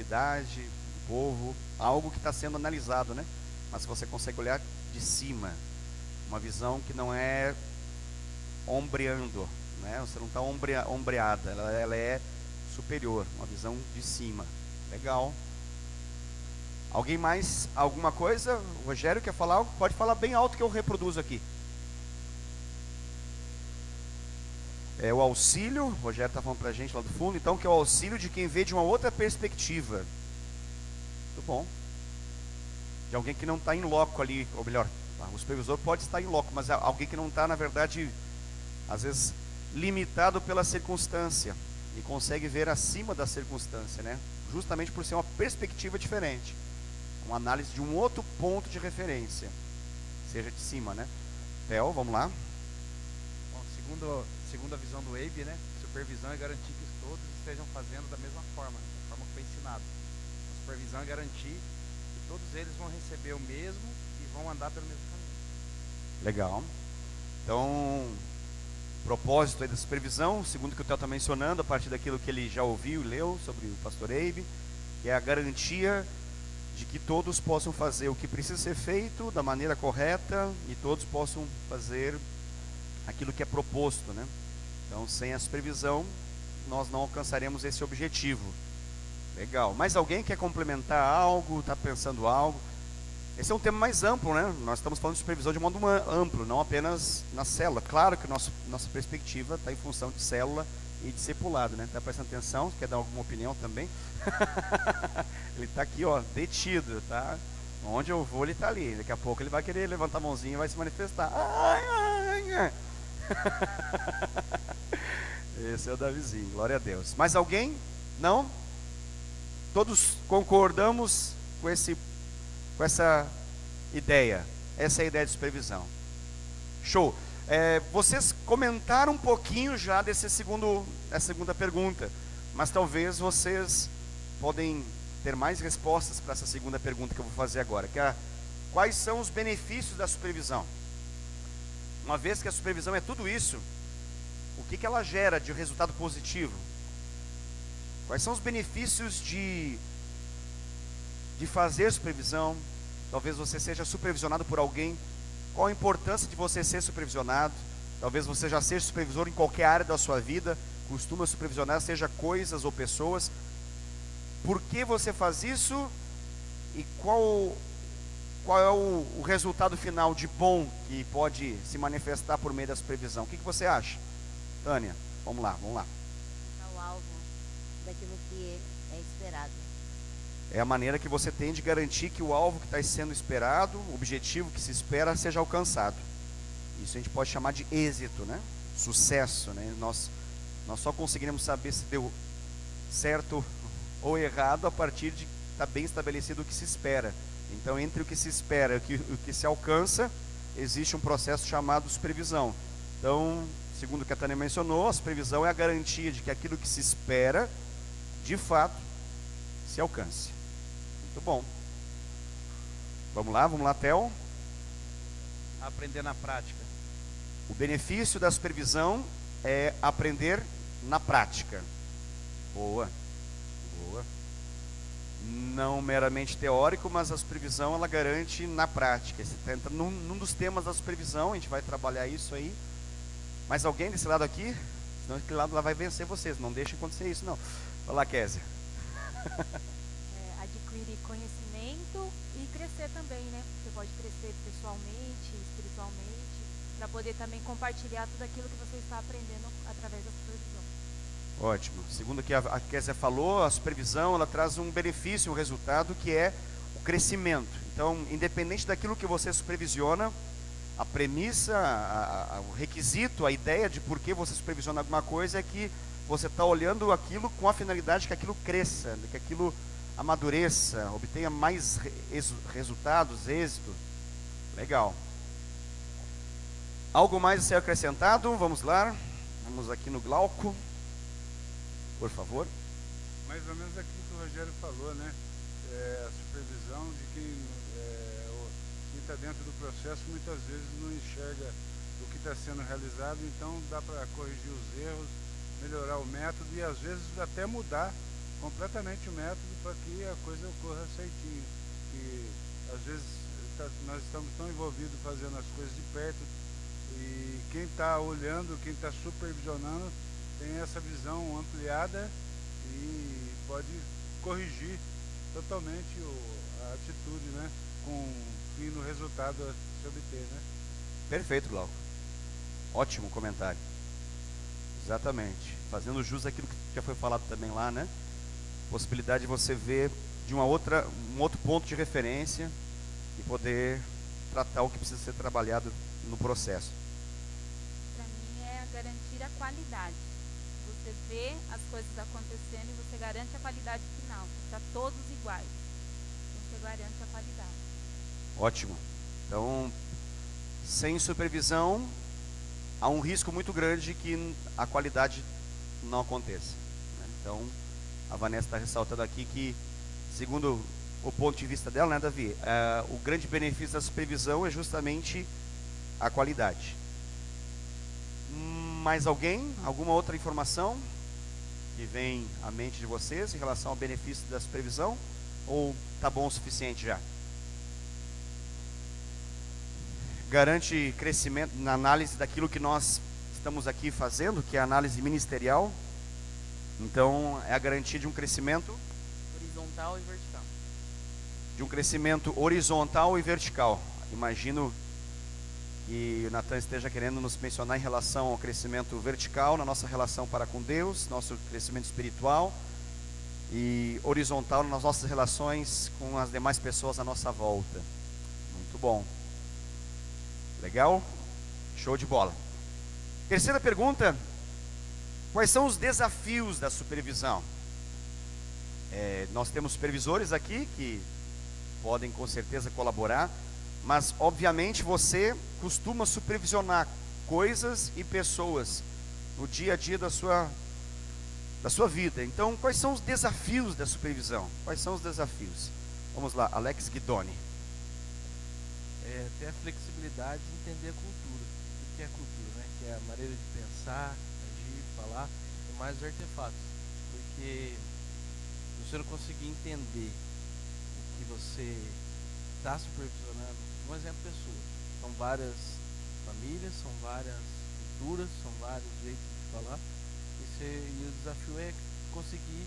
cidade, do povo, algo que está sendo analisado, né? Mas você consegue olhar de cima, uma visão que não é ombreando, né? Você não está ombreada, ela é superior, uma visão de cima. Legal. Alguém mais? Alguma coisa? O Rogério quer falar algo? Pode falar bem alto que eu reproduzo aqui. É o auxílio, o Rogério está falando para a gente lá do fundo, então, que é o auxílio de quem vê de uma outra perspectiva. Muito bom. De alguém que não está em loco ali, ou melhor, o supervisor pode estar em loco, mas é alguém que não está, na verdade, às vezes, limitado pela circunstância e consegue ver acima da circunstância, né? Justamente por ser uma perspectiva diferente, uma análise de um outro ponto de referência, seja de cima, né? Theo, vamos lá. Bom, segundo a visão do Abe, né, supervisão é garantir que todos estejam fazendo da mesma forma, da forma que foi ensinado. A supervisão é garantir que todos eles vão receber o mesmo e vão andar pelo mesmo caminho. Legal. Então, propósito aí da supervisão, segundo o que o Theo está mencionando, a partir daquilo que ele já ouviu e leu sobre o pastor Abe, que é a garantia de que todos possam fazer o que precisa ser feito da maneira correta e todos possam fazer aquilo que é proposto, né? Então, sem a supervisão, nós não alcançaremos esse objetivo. Legal. Mais alguém quer complementar algo, está pensando algo? Esse é um tema mais amplo, né? Nós estamos falando de supervisão de modo amplo, não apenas na célula. Claro que nossa perspectiva está em função de célula e discipulado, né? Está prestando atenção? Quer dar alguma opinião também? Ele está aqui, ó, detido, tá? Onde eu vou, ele está ali. Daqui a pouco ele vai querer levantar a mãozinha e vai se manifestar. Ai, ai, ai. Esse é o Davizinho, glória a Deus. Mais alguém? Não? Todos concordamos com essa ideia. Essa é a ideia de supervisão. Show. Vocês comentaram um pouquinho já dessa segunda pergunta, mas talvez vocês podem ter mais respostas para essa segunda pergunta que eu vou fazer agora, que é: quais são os benefícios da supervisão? Uma vez que a supervisão é tudo isso, o que ela gera de resultado positivo? Quais são os benefícios de fazer supervisão? Talvez você seja supervisionado por alguém. Qual a importância de você ser supervisionado? Talvez você já seja supervisor em qualquer área da sua vida, costuma supervisionar, seja coisas ou pessoas. Por que você faz isso? E qual é o resultado final de bom que pode se manifestar por meio da supervisão? O que você acha? Tânia, vamos lá. O alvo daquilo que é esperado. É a maneira que você tem de garantir que o alvo que está sendo esperado, o objetivo que se espera, seja alcançado. Isso a gente pode chamar de êxito, né? Sucesso, né? Nós só conseguiremos saber se deu certo ou errado a partir de estar bem estabelecido o que se espera. Então, entre o que se espera e o que se alcança, existe um processo chamado supervisão. Então, segundo o que a Tânia mencionou, a supervisão é a garantia de que aquilo que se espera, de fato, se alcance. Muito bom. Vamos lá, Theo. Aprender na prática. O benefício da supervisão é aprender na prática. Boa. Não meramente teórico, mas a supervisão ela garante na prática. Você está entrando num dos temas da supervisão, a gente vai trabalhar isso aí. Mais alguém desse lado aqui? Senão aquele lado lá vai vencer vocês, não deixa acontecer isso não. Vai lá, Kézia. Adquirir conhecimento e crescer também, né? Você pode crescer pessoalmente, espiritualmente, para poder também compartilhar tudo aquilo que você está aprendendo através da supervisão. Ótimo. Segundo o que a Kézia falou, a supervisão ela traz um benefício, um resultado que é o crescimento. Então, independente daquilo que você supervisiona, a premissa, o requisito, a ideia de por que você supervisiona alguma coisa é que você está olhando aquilo com a finalidade que aquilo cresça, que aquilo amadureça, obtenha mais resultados, êxito. Legal. Algo mais a ser acrescentado? Vamos lá. Vamos aqui no Glauco. Por favor. Mais ou menos aquilo que o Rogério falou, né? A supervisão de quem está dentro do processo muitas vezes não enxerga o que está sendo realizado, então dá para corrigir os erros, melhorar o método e às vezes até mudar completamente o método para que a coisa ocorra certinho. E às vezes nós estamos tão envolvidos fazendo as coisas de perto, e quem está olhando, quem está supervisionando, tem essa visão ampliada e pode corrigir totalmente a atitude, né, com o fim no resultado a se obter, né? Perfeito, Glauco. Ótimo comentário. Exatamente. Fazendo jus àquilo que já foi falado também lá, né? Possibilidade de você ver de um outro ponto de referência e poder tratar o que precisa ser trabalhado no processo. Para mim é garantir a qualidade. Você vê as coisas acontecendo e você garante a qualidade final. Para todos iguais. Então você garante a qualidade. Ótimo. Então, sem supervisão, há um risco muito grande que a qualidade não aconteça, né? Então, a Vanessa está ressaltando aqui que, segundo o ponto de vista dela, né, Davi, o grande benefício da supervisão é justamente a qualidade. Mais alguém? Alguma outra informação que vem à mente de vocês em relação ao benefício da supervisão? Ou tá bom o suficiente já? Garante crescimento na análise daquilo que nós estamos aqui fazendo, que é a análise ministerial. Então, é a garantia de um crescimento Horizontal e vertical. de um crescimento horizontal e vertical. Imagino que o Natan esteja querendo nos mencionar em relação ao crescimento vertical, na nossa relação para com Deus, nosso crescimento espiritual, e horizontal nas nossas relações com as demais pessoas à nossa volta. Muito bom. Legal? Show de bola. Terceira pergunta: quais são os desafios da supervisão? Nós temos supervisores aqui que podem com certeza colaborar, mas obviamente você costuma supervisionar coisas e pessoas no dia a dia da sua vida. Então, quais são os desafios da supervisão? Quais são os desafios? Vamos lá, Alex Guidoni. Ter a flexibilidade de entender a cultura. O que é a cultura, né? Que é a maneira de pensar, agir, falar, e mais os artefatos. Porque se você não conseguir entender o que você está supervisionando, um exemplo, pessoas. São várias famílias, são várias culturas, são vários jeitos de falar. E o desafio é conseguir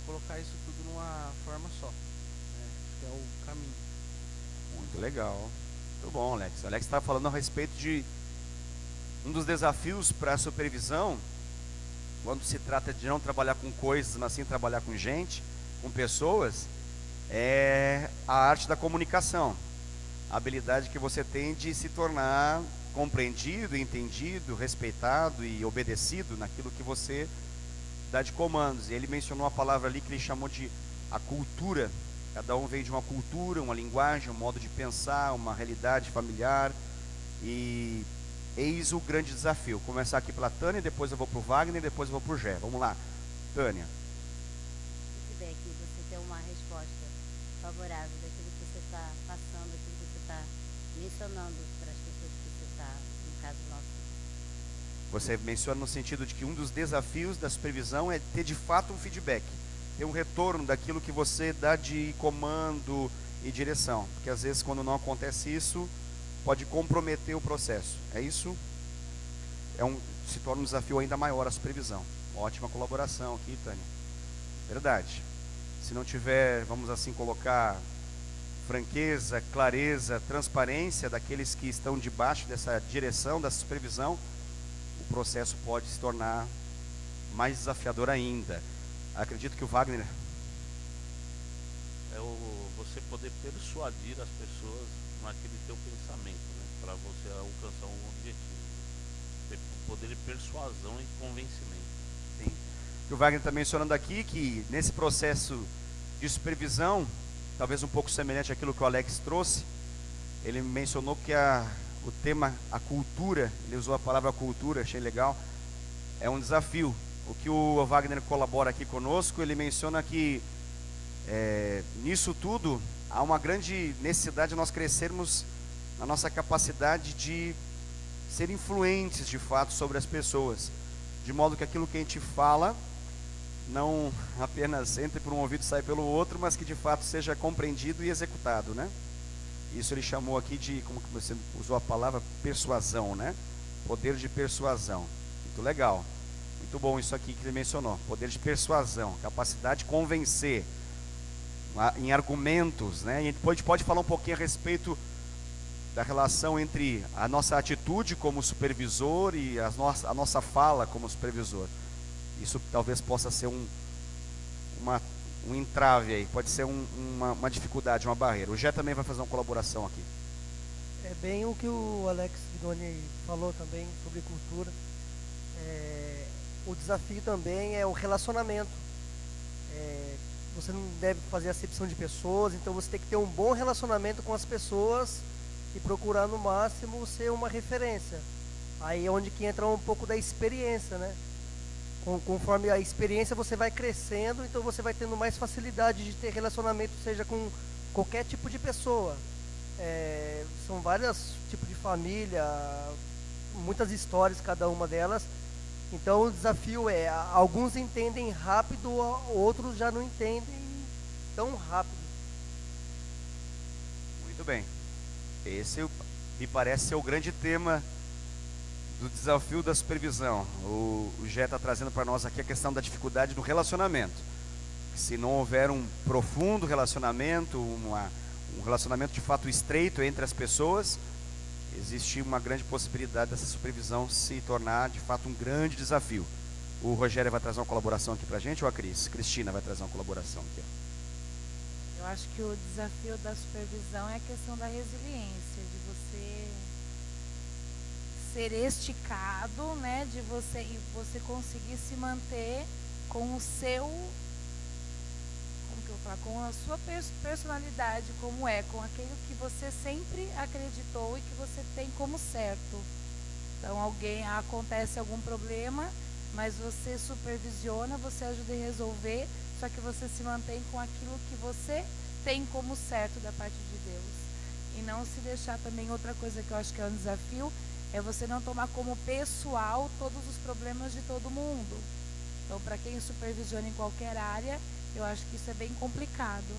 colocar isso tudo numa forma só, né? Acho que é o caminho. Muito legal. Muito bom, Alex. Alex estava falando a respeito de um dos desafios para a supervisão, quando se trata de não trabalhar com coisas, mas sim trabalhar com gente, com pessoas, é a arte da comunicação. A habilidade que você tem de se tornar compreendido, entendido, respeitado e obedecido naquilo que você dá de comandos. E ele mencionou a palavra ali que ele chamou de a cultura. Cada um vem de uma cultura, uma linguagem, um modo de pensar, uma realidade familiar. E eis o grande desafio. Vou começar aqui pela Tânia, depois eu vou para o Wagner, depois eu vou para o Gé. Vamos lá, Tânia. Se tiver aqui, você ter uma resposta favorável daquilo que você está passando, daquilo que você está mencionando para as pessoas que você está, no caso nosso. Você menciona no sentido de que um dos desafios da supervisão é ter de fato um feedback, ter um retorno daquilo que você dá de comando e direção, porque às vezes quando não acontece isso, pode comprometer o processo. É isso? Se torna um desafio ainda maior a supervisão. Ótima colaboração aqui, Tânia. Verdade. Se não tiver, vamos assim colocar, franqueza, clareza, transparência daqueles que estão debaixo dessa direção, dessa supervisão, o processo pode se tornar mais desafiador ainda. Acredito que o Wagner... Você poder persuadir as pessoas naquele teu pensamento, né? Para você alcançar um objetivo. Ter poder de persuasão e convencimento. Sim. O Wagner está mencionando aqui que nesse processo de supervisão, talvez um pouco semelhante àquilo que o Alex trouxe, ele mencionou que o tema, a cultura, ele usou a palavra cultura, achei legal, é um desafio. O que o Wagner colabora aqui conosco, ele menciona que nisso tudo há uma grande necessidade de nós crescermos na nossa capacidade de ser influentes de fato sobre as pessoas, de modo que aquilo que a gente fala não apenas entre por um ouvido e sai pelo outro, mas que de fato seja compreendido e executado, né? Isso ele chamou aqui de, como que você usou a palavra, persuasão, né? Poder de persuasão. Muito legal. Muito bom isso aqui que ele mencionou. Poder de persuasão, capacidade de convencer em argumentos, né? E a gente pode falar um pouquinho a respeito da relação entre a nossa atitude como supervisor e a nossa fala como supervisor. Isso talvez possa ser um entrave aí, pode ser uma dificuldade, uma barreira. O Gé também vai fazer uma colaboração aqui. É bem o que o Alex Guidoni falou também sobre cultura. O desafio também é o relacionamento. Você não deve fazer acepção de pessoas, então você tem que ter um bom relacionamento com as pessoas e procurar no máximo ser uma referência. Aí é onde que entra um pouco da experiência, né? Conforme a experiência você vai crescendo, então você vai tendo mais facilidade de ter relacionamento, seja com qualquer tipo de pessoa. São vários tipos de família, muitas histórias cada uma delas. Então o desafio é, alguns entendem rápido, outros já não entendem tão rápido. Muito bem. Esse me parece ser o grande tema do desafio da supervisão. O Gé está trazendo para nós aqui a questão da dificuldade do relacionamento. Se não houver um profundo relacionamento, um relacionamento de fato estreito entre as pessoas, existe uma grande possibilidade dessa supervisão se tornar de fato um grande desafio. O Rogério vai trazer uma colaboração aqui para a gente, ou a Cristina vai trazer uma colaboração aqui? Eu acho que o desafio da supervisão é a questão da resiliência, de você ser esticado, né, de você conseguir se manter com o seu, como que eu vou falar, com a sua personalidade, como com aquilo que você sempre acreditou e que você tem como certo. Então acontece algum problema, mas você supervisiona, você ajuda a resolver, só que você se mantém com aquilo que você tem como certo da parte de Deus. E não se deixar também, outra coisa que eu acho que é um desafio, é você não tomar como pessoal todos os problemas de todo mundo. Então, para quem supervisiona em qualquer área, eu acho que isso é bem complicado.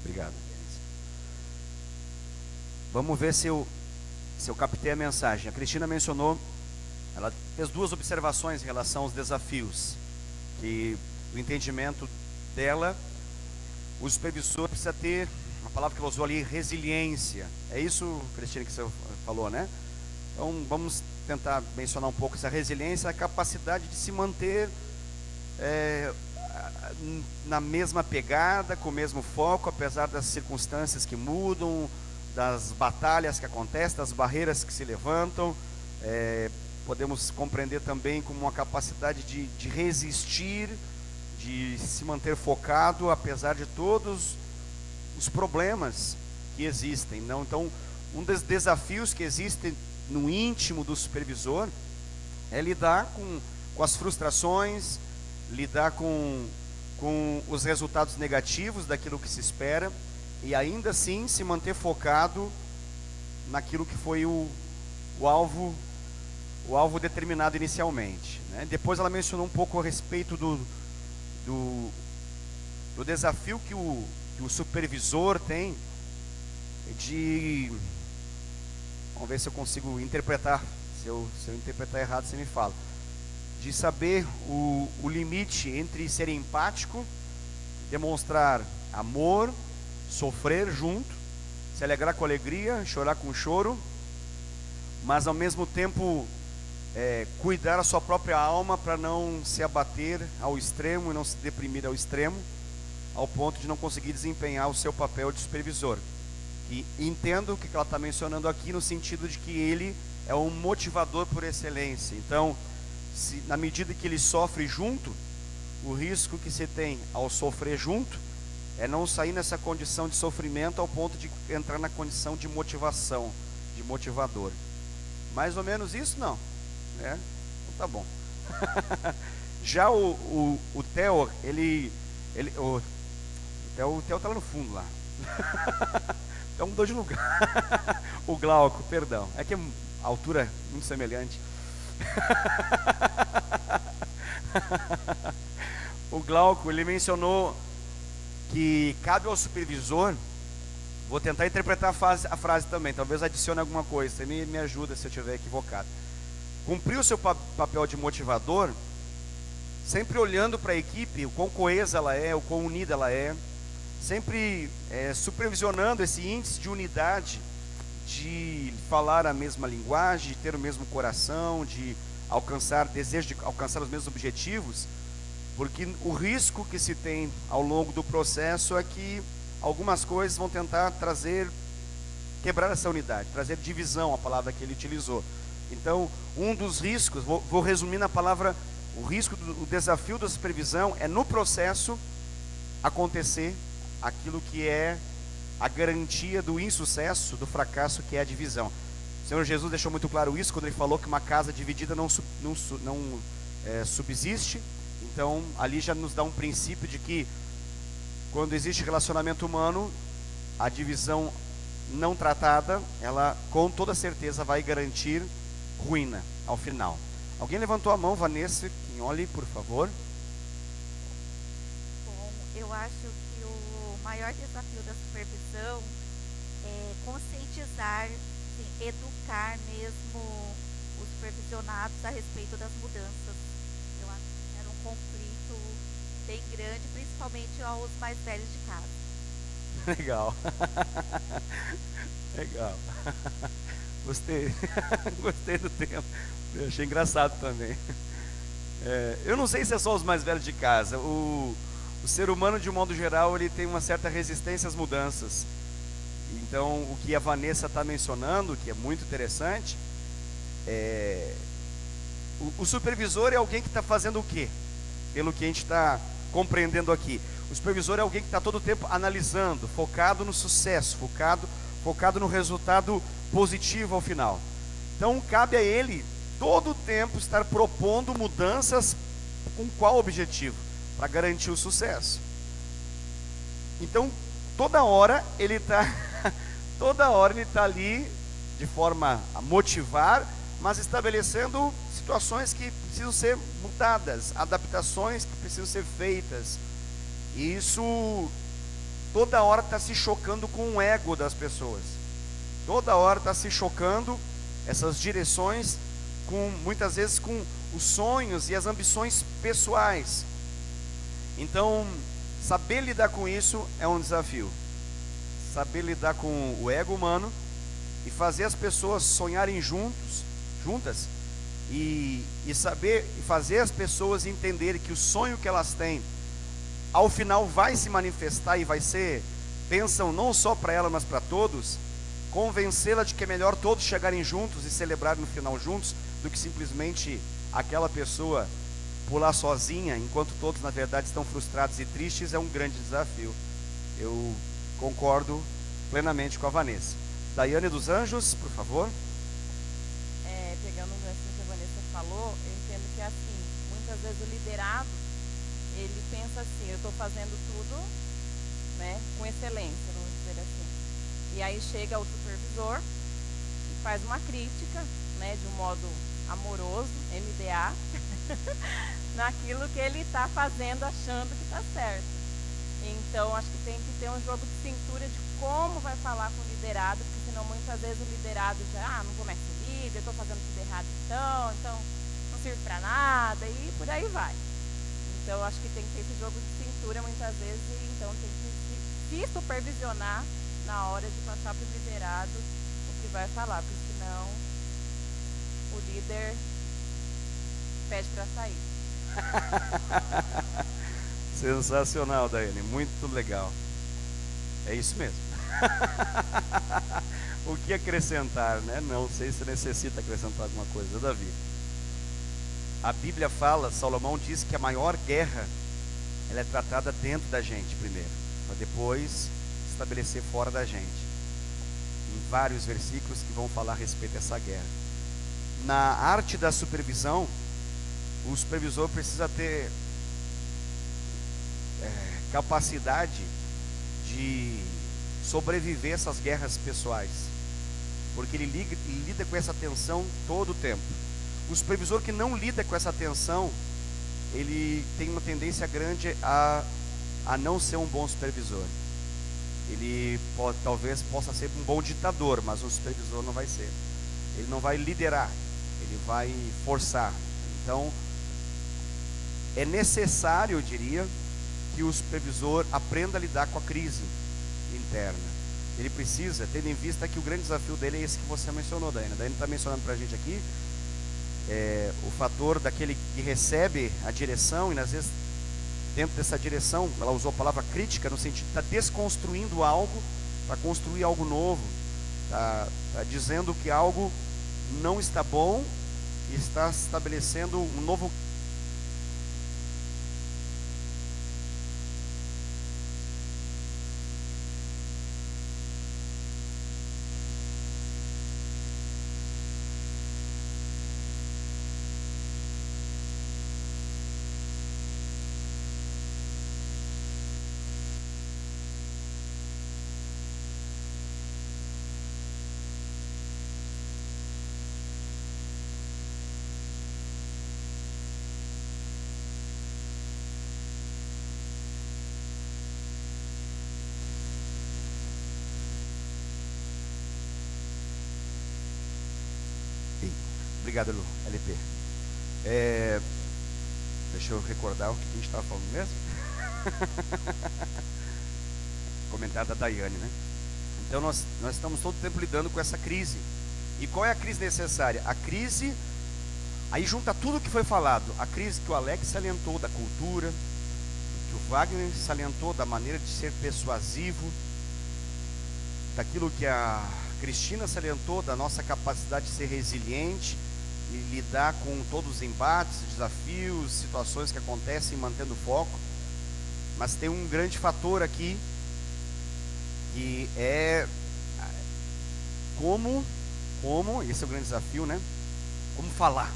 Obrigado. Vamos ver se eu captei a mensagem. A Cristina mencionou, ela fez duas observações em relação aos desafios, que o entendimento dela, o supervisor precisa ter, uma palavra que ela usou ali, resiliência. É isso, Cristina, que você falou, né? Então vamos tentar mencionar um pouco essa resiliência, a capacidade de se manter na mesma pegada, com o mesmo foco, apesar das circunstâncias que mudam, das batalhas que acontecem, das barreiras que se levantam. Podemos compreender também como uma capacidade de resistir, de se manter focado, apesar de todos os problemas que existem. Não? Então, um dos desafios que existem no íntimo do supervisor é lidar com as frustrações, lidar com os resultados negativos daquilo que se espera e ainda assim se manter focado naquilo que foi o alvo determinado inicialmente, né? Depois ela mencionou um pouco a respeito do desafio que o supervisor tem de... Vamos ver se eu consigo interpretar. Se eu interpretar errado, você me fala. De saber o limite entre ser empático, demonstrar amor, sofrer junto, se alegrar com alegria, chorar com choro, mas ao mesmo tempo cuidar a sua própria alma para não se abater ao extremo e não se deprimir ao extremo, ao ponto de não conseguir desempenhar o seu papel de supervisor. E entendo o que ela está mencionando aqui no sentido de que ele é um motivador por excelência. Então, na medida que ele sofre junto, o risco que se tem ao sofrer junto é não sair nessa condição de sofrimento ao ponto de entrar na condição de motivação, de motivador. Mais ou menos isso, não? Então tá bom. Já o Theo, o Theo tá lá no fundo lá. Então mudou de lugar. O Glauco, perdão. É que a altura é muito semelhante. O Glauco, ele mencionou que cabe ao supervisor, vou tentar interpretar a frase também, talvez adicione alguma coisa, você me ajuda se eu estiver equivocado. Cumprir o seu papel de motivador, sempre olhando para a equipe, o quão coesa ela é, o quão unida ela é, sempre supervisionando esse índice de unidade, de falar a mesma linguagem, de ter o mesmo coração, de desejo de alcançar os mesmos objetivos, porque o risco que se tem ao longo do processo é que algumas coisas vão tentar quebrar essa unidade, trazer divisão, a palavra que ele utilizou. Então, um dos riscos, vou resumir na palavra, o desafio da supervisão é no processo acontecer aquilo que é a garantia do insucesso, do fracasso, que é a divisão. O Senhor Jesus deixou muito claro isso quando ele falou que uma casa dividida não subsiste. Então, ali já nos dá um princípio de que quando existe relacionamento humano, a divisão não tratada, ela com toda certeza vai garantir ruína ao final. Alguém levantou a mão? Vanessa Quignoli, por favor. Bom, eu acho que o maior desafio da supervisão é conscientizar, assim, educar mesmo os supervisionados a respeito das mudanças. Eu acho que era um conflito bem grande, principalmente aos mais velhos de casa. Legal. Legal. Gostei. Gostei do tema. Eu achei engraçado também. Eu não sei se é só os mais velhos de casa. O ser humano, de um modo geral, ele tem uma certa resistência às mudanças. Então, o que a Vanessa está mencionando, que é muito interessante, o supervisor é alguém que está fazendo o quê? Pelo que a gente está compreendendo aqui. O supervisor é alguém que está todo o tempo analisando, focado no sucesso, focado no resultado positivo ao final. Então, cabe a ele, todo o tempo, estar propondo mudanças com qual objetivo? Para garantir o sucesso. Então, toda hora ele está ali de forma a motivar, mas estabelecendo situações que precisam ser mudadas, adaptações que precisam ser feitas. E isso toda hora está se chocando com o ego das pessoas. Toda hora está se chocando essas direções, muitas vezes com os sonhos e as ambições pessoais. Então, saber lidar com isso é um desafio. Saber lidar com o ego humano e fazer as pessoas sonharem juntas e fazer as pessoas entenderem que o sonho que elas têm, ao final vai se manifestar e vai ser bênção não só para ela, mas para todos. Convencê-la de que é melhor todos chegarem juntos e celebrarem no final juntos, do que simplesmente aquela pessoa pular sozinha, enquanto todos na verdade estão frustrados e tristes, é um grande desafio. Eu concordo plenamente com a Vanessa. Daiane dos Anjos, por favor. Pegando o gancho que a Vanessa falou, eu entendo que é assim, muitas vezes o liderado, ele pensa assim, eu estou fazendo tudo, né, com excelência, vamos dizer assim. E aí chega o supervisor e faz uma crítica, né, de um modo amoroso, MDA, naquilo que ele está fazendo, achando que está certo. Então, acho que tem que ter um jogo de cintura de como vai falar com o liderado, porque senão muitas vezes o liderado já, não vou mais ser líder, estou fazendo tudo errado então não serve para nada, e por aí vai. Então, acho que tem que ter esse jogo de cintura muitas vezes, e então tem que se supervisionar na hora de passar para o liderado o que vai falar, porque senão o líder pede para sair. Sensacional, Daiane, muito legal. É isso mesmo. O que acrescentar, né? Não sei se necessita acrescentar alguma coisa, Davi. A Bíblia fala, Salomão diz que a maior guerra, ela é tratada dentro da gente primeiro, para depois estabelecer fora da gente. Em vários versículos que vão falar a respeito dessa guerra. Na arte da supervisão, o supervisor precisa ter capacidade de sobreviver a essas guerras pessoais, porque ele lida com essa tensão todo o tempo. O supervisor que não lida com essa tensão, ele tem uma tendência grande a não ser um bom supervisor. Ele talvez possa ser um bom ditador, mas um supervisor não vai ser. Ele não vai liderar, ele vai forçar. Então, é necessário, eu diria, que o supervisor aprenda a lidar com a crise interna. Ele precisa, tendo em vista que o grande desafio dele é esse que você mencionou, Daiane. A Daiane está mencionando para a gente aqui o fator daquele que recebe a direção, e às vezes dentro dessa direção, ela usou a palavra crítica, no sentido de estar desconstruindo algo para construir algo novo, está dizendo que algo não está bom e está estabelecendo um novo. Obrigado, LP. Deixa eu recordar o que a gente estava falando mesmo. Comentário da Daiane, né? Então nós estamos todo o tempo lidando com essa crise. E qual é a crise necessária? A crise, aí junta tudo o que foi falado. A crise que o Alex salientou da cultura, que o Wagner salientou da maneira de ser persuasivo, daquilo que a Cristina salientou da nossa capacidade de ser resiliente e lidar com todos os embates, desafios, situações que acontecem, mantendo o foco. Mas tem um grande fator aqui, que é como, esse é o grande desafio, né? Como falar,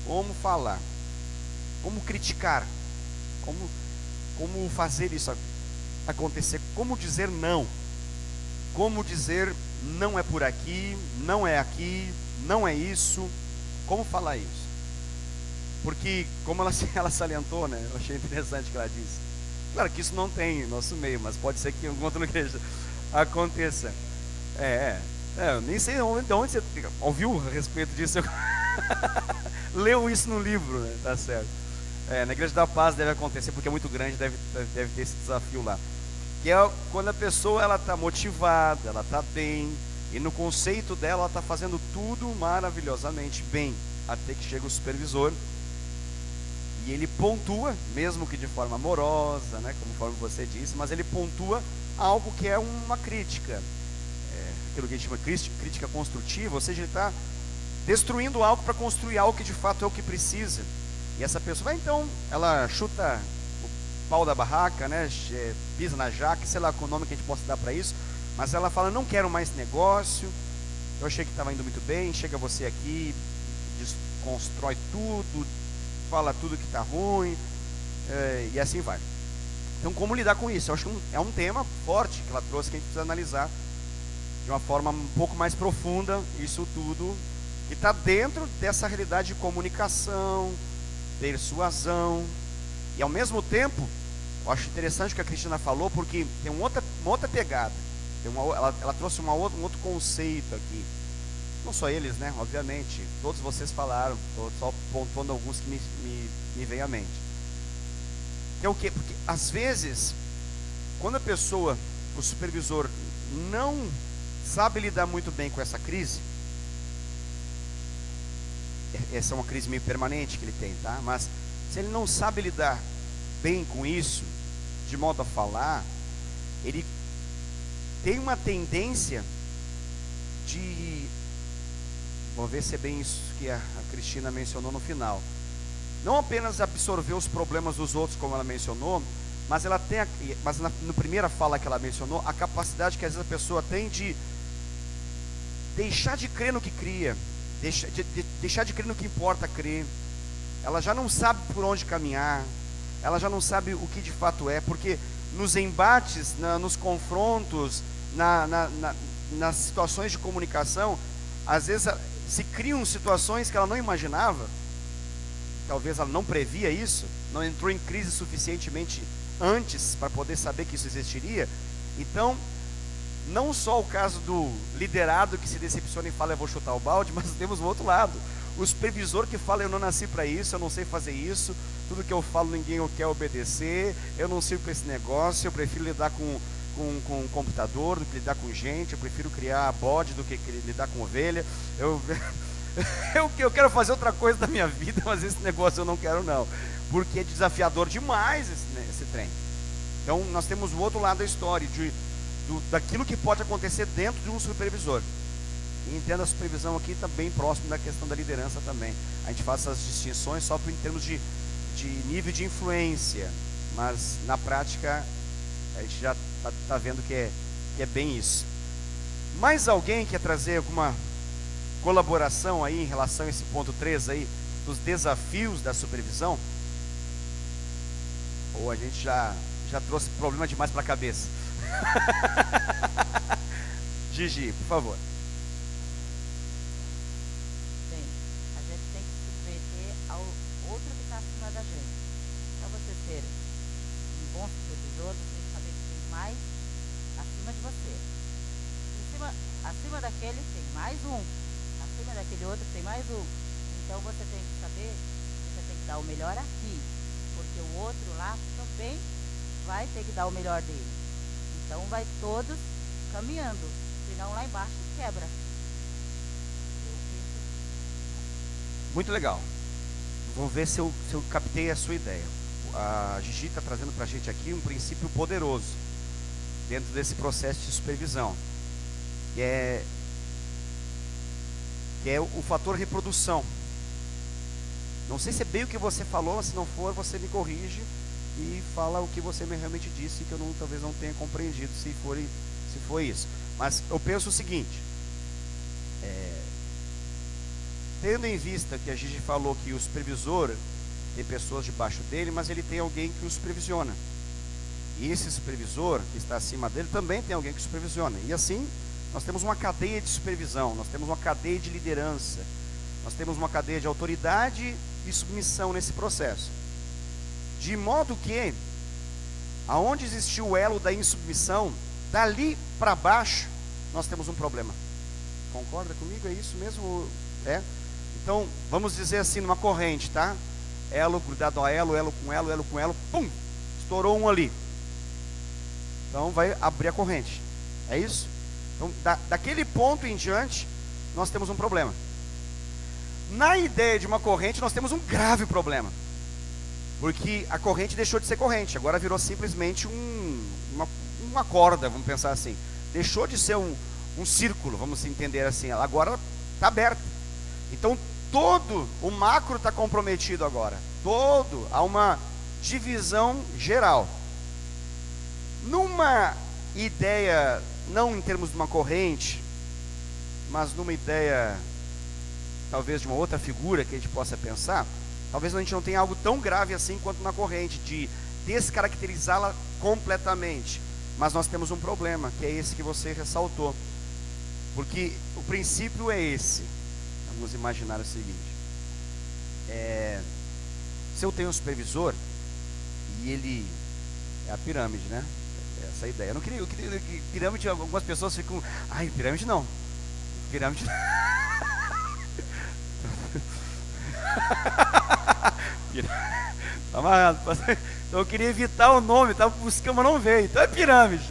como criticar, como fazer isso acontecer, como dizer não, como dizer não é por aqui, não é aqui, não é isso. Como falar isso? Porque, como ela salientou, né? Eu achei interessante o que ela disse. Claro que isso não tem em nosso meio, mas pode ser que em alguma outra igreja aconteça. Eu nem sei de onde você ouviu a respeito disso. Leu isso no livro, né? Tá certo. Na Igreja da Paz deve acontecer, porque é muito grande, deve ter esse desafio lá. Que é quando a pessoa ela está motivada, ela está bem, e no conceito dela ela está fazendo tudo maravilhosamente bem, até que chega o supervisor e ele pontua, mesmo que de forma amorosa, né, conforme você disse, mas ele pontua algo que é uma crítica, aquilo que a gente chama crítica construtiva, ou seja, ele está destruindo algo para construir algo que de fato é o que precisa. E essa pessoa, então, ela chuta o pau da barraca, né, pisa na jaca, sei lá qual o nome que a gente possa dar para isso, mas ela fala, não quero mais negócio, eu achei que estava indo muito bem, chega você aqui, desconstrói tudo, fala tudo que está ruim, e assim vai. Então, como lidar com isso? Eu acho que é um tema forte que ela trouxe, que a gente precisa analisar de uma forma um pouco mais profunda, isso tudo que está dentro dessa realidade de comunicação, persuasão, e ao mesmo tempo Eu acho interessante o que a Cristina falou, porque tem uma outra pegada. Ela trouxe um outro conceito aqui. Não só eles, né? Obviamente, todos vocês falaram. Estou só pontuando alguns que me vêm à mente. É o quê? Porque às vezes, quando a pessoa, o supervisor, não sabe lidar muito bem com essa crise, essa é uma crise meio permanente que ele tem, tá? Mas se ele não sabe lidar bem com isso, de modo a falar, ele tem uma tendência de, vou ver se é bem isso que a Cristina mencionou no final, não apenas absorver os problemas dos outros, como ela mencionou, mas ela tem, na primeira fala que ela mencionou, a capacidade que às vezes a pessoa tem de deixar de crer no que cria, deixar de crer no que importa crer. Ela já não sabe por onde caminhar, ela já não sabe o que de fato é, porque nos embates, nos confrontos, nas situações de comunicação, às vezes se criam situações que ela não imaginava, talvez ela não previa isso, não entrou em crise suficientemente antes para poder saber que isso existiria. Então, não só o caso do liderado que se decepciona e fala eu vou chutar o balde, mas temos o outro lado, o supervisor que fala eu não nasci para isso, eu não sei fazer isso, tudo que eu falo ninguém quer obedecer, eu não sirvo para esse negócio, eu prefiro lidar com computador do que lidar com gente, eu prefiro criar bode do que lidar com ovelha, eu quero fazer outra coisa da minha vida, mas esse negócio eu não quero não, porque é desafiador demais esse trem. Então nós temos o outro lado da história, daquilo que pode acontecer dentro de um supervisor. E entenda a supervisão aqui está bem próximo da questão da liderança também. A gente faz essas distinções só em termos de nível de influência, mas na prática a gente já está vendo que é bem isso. Mais alguém quer trazer alguma colaboração aí em relação a esse ponto 3 aí, dos desafios da supervisão? Ou a gente já trouxe problema demais para a cabeça? Gigi, por favor. Bem, a gente tem que se submeter ao outro que está acima da gente. Para você ser um bom supervisor, você tem que saber que tem mais acima de você. Acima daquele tem mais um. Acima daquele outro tem mais um. Então você tem que saber, você tem que dar o melhor aqui, porque o outro lá também vai ter que dar o melhor dele. Então vai todos caminhando, senão lá embaixo quebra. Muito legal. Vamos ver se eu captei a sua ideia. A Gigi está trazendo para a gente aqui um princípio poderoso dentro desse processo de supervisão, que é o fator reprodução. Não sei se é bem o que você falou, mas se não for, você me corrige e fala o que você realmente disse, que eu talvez não tenha compreendido, se for isso. Mas eu penso o seguinte, tendo em vista que a Gigi falou que o supervisor tem pessoas debaixo dele, mas ele tem alguém que o supervisiona, e esse supervisor que está acima dele também tem alguém que o supervisiona, e assim nós temos uma cadeia de supervisão, nós temos uma cadeia de liderança, nós temos uma cadeia de autoridade e submissão nesse processo. De modo que, aonde existiu o elo da insubmissão, dali para baixo, nós temos um problema. Concorda comigo? É isso mesmo? É? Então, vamos dizer assim, numa corrente, tá? Elo grudado a elo, elo com elo, pum! Estourou um ali. Então, vai abrir a corrente. É isso? Então, daquele ponto em diante, nós temos um problema. Na ideia de uma corrente, nós temos um grave problema. Porque a corrente deixou de ser corrente, agora virou simplesmente uma corda, vamos pensar assim. Deixou de ser um círculo, vamos entender assim. Ela agora está aberta. Então, todo o macro está comprometido agora. Há uma divisão geral. Numa ideia, não em termos de uma corrente, mas numa ideia, talvez de uma outra figura que a gente possa pensar, talvez a gente não tenha algo tão grave assim quanto na corrente, de descaracterizá-la completamente. Mas nós temos um problema, que é esse que você ressaltou. Porque o princípio é esse. Vamos imaginar o seguinte. Se eu tenho um supervisor, e ele É a pirâmide, né? Essa é a ideia. Eu queria que pirâmide, algumas pessoas ficam, ai, pirâmide não. Pirâmide não. Tá amarrado. Então eu queria evitar o nome, estava buscando, mas não veio. Então é pirâmide.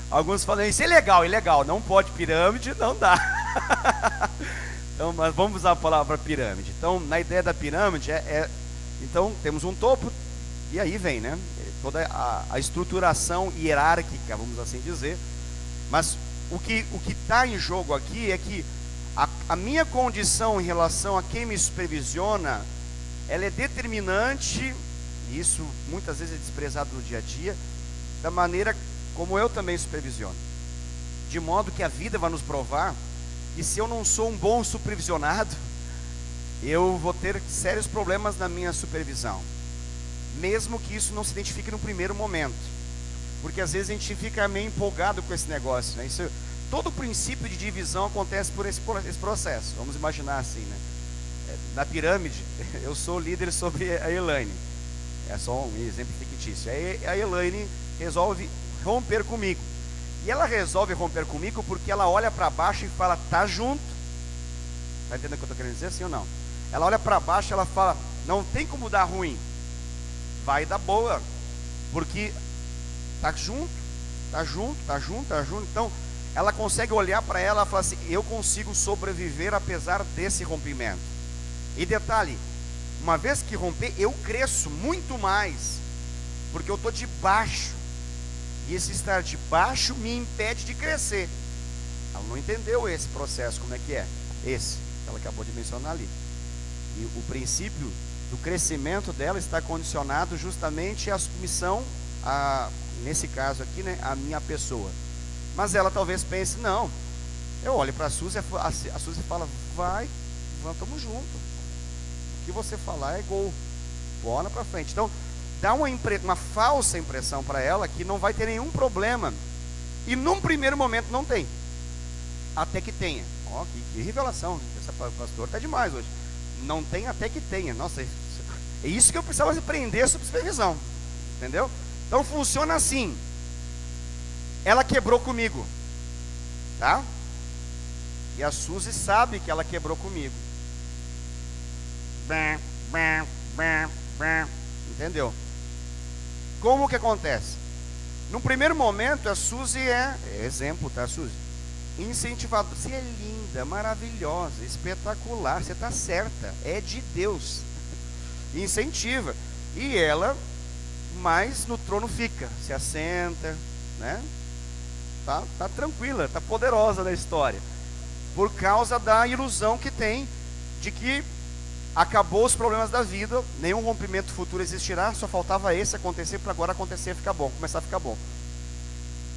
Alguns falam, isso é ilegal, não pode pirâmide, não dá. Então, mas vamos usar a palavra pirâmide. Então, na ideia da pirâmide então temos um topo e aí vem, né? Toda a estruturação hierárquica, vamos assim dizer. Mas o que está em jogo aqui é que a minha condição em relação a quem me supervisiona, ela é determinante, e isso muitas vezes é desprezado no dia a dia, da maneira como eu também supervisiono. De modo que a vida vai nos provar que se eu não sou um bom supervisionado, eu vou ter sérios problemas na minha supervisão. Mesmo que isso não se identifique no primeiro momento. Porque às vezes a gente fica meio empolgado com esse negócio, né? Todo o princípio de divisão acontece por esse processo. Vamos imaginar assim, né? Na pirâmide, eu sou líder sobre a Elaine. É só um exemplo fictício. Aí a Elaine resolve romper comigo. E ela resolve romper comigo porque ela olha para baixo e fala, tá junto. Tá entendendo o que eu estou querendo dizer, sim ou não? Ela olha para baixo e ela fala, não tem como dar ruim. Vai dar boa. Porque tá junto. Então, ela consegue olhar para ela e falar assim, eu consigo sobreviver apesar desse rompimento. E detalhe, uma vez que romper, eu cresço muito mais, porque eu estou debaixo, e esse estar debaixo me impede de crescer. Ela não entendeu esse processo, como é que é? Esse, que ela acabou de mencionar ali. E o princípio do crescimento dela está condicionado justamente à submissão, nesse caso aqui, né, a minha pessoa. Mas ela talvez pense, não, eu olho para a Suzy fala, vai, estamos juntos. O que você falar é gol, bola para frente. Então, dá uma falsa impressão para ela que não vai ter nenhum problema. E num primeiro momento não tem. Até que tenha. Ó, que revelação, essa pastor está demais hoje. Não tem até que tenha. Nossa, é isso que eu precisava aprender sobre supervisão. Entendeu? Então funciona assim. Ela quebrou comigo, tá? E a Suzy sabe que ela quebrou comigo. Entendeu? Como que acontece? No primeiro momento a Suzy exemplo, tá, Suzy? Incentivadora. Você é linda, maravilhosa, espetacular, você está certa, é de Deus. Incentiva. E ela, mais no trono fica, se assenta, né? Tá tranquila, tá poderosa na história, por causa da ilusão que tem de que acabou os problemas da vida, nenhum rompimento futuro existirá, só faltava esse acontecer para agora acontecer e ficar bom, começar a ficar bom.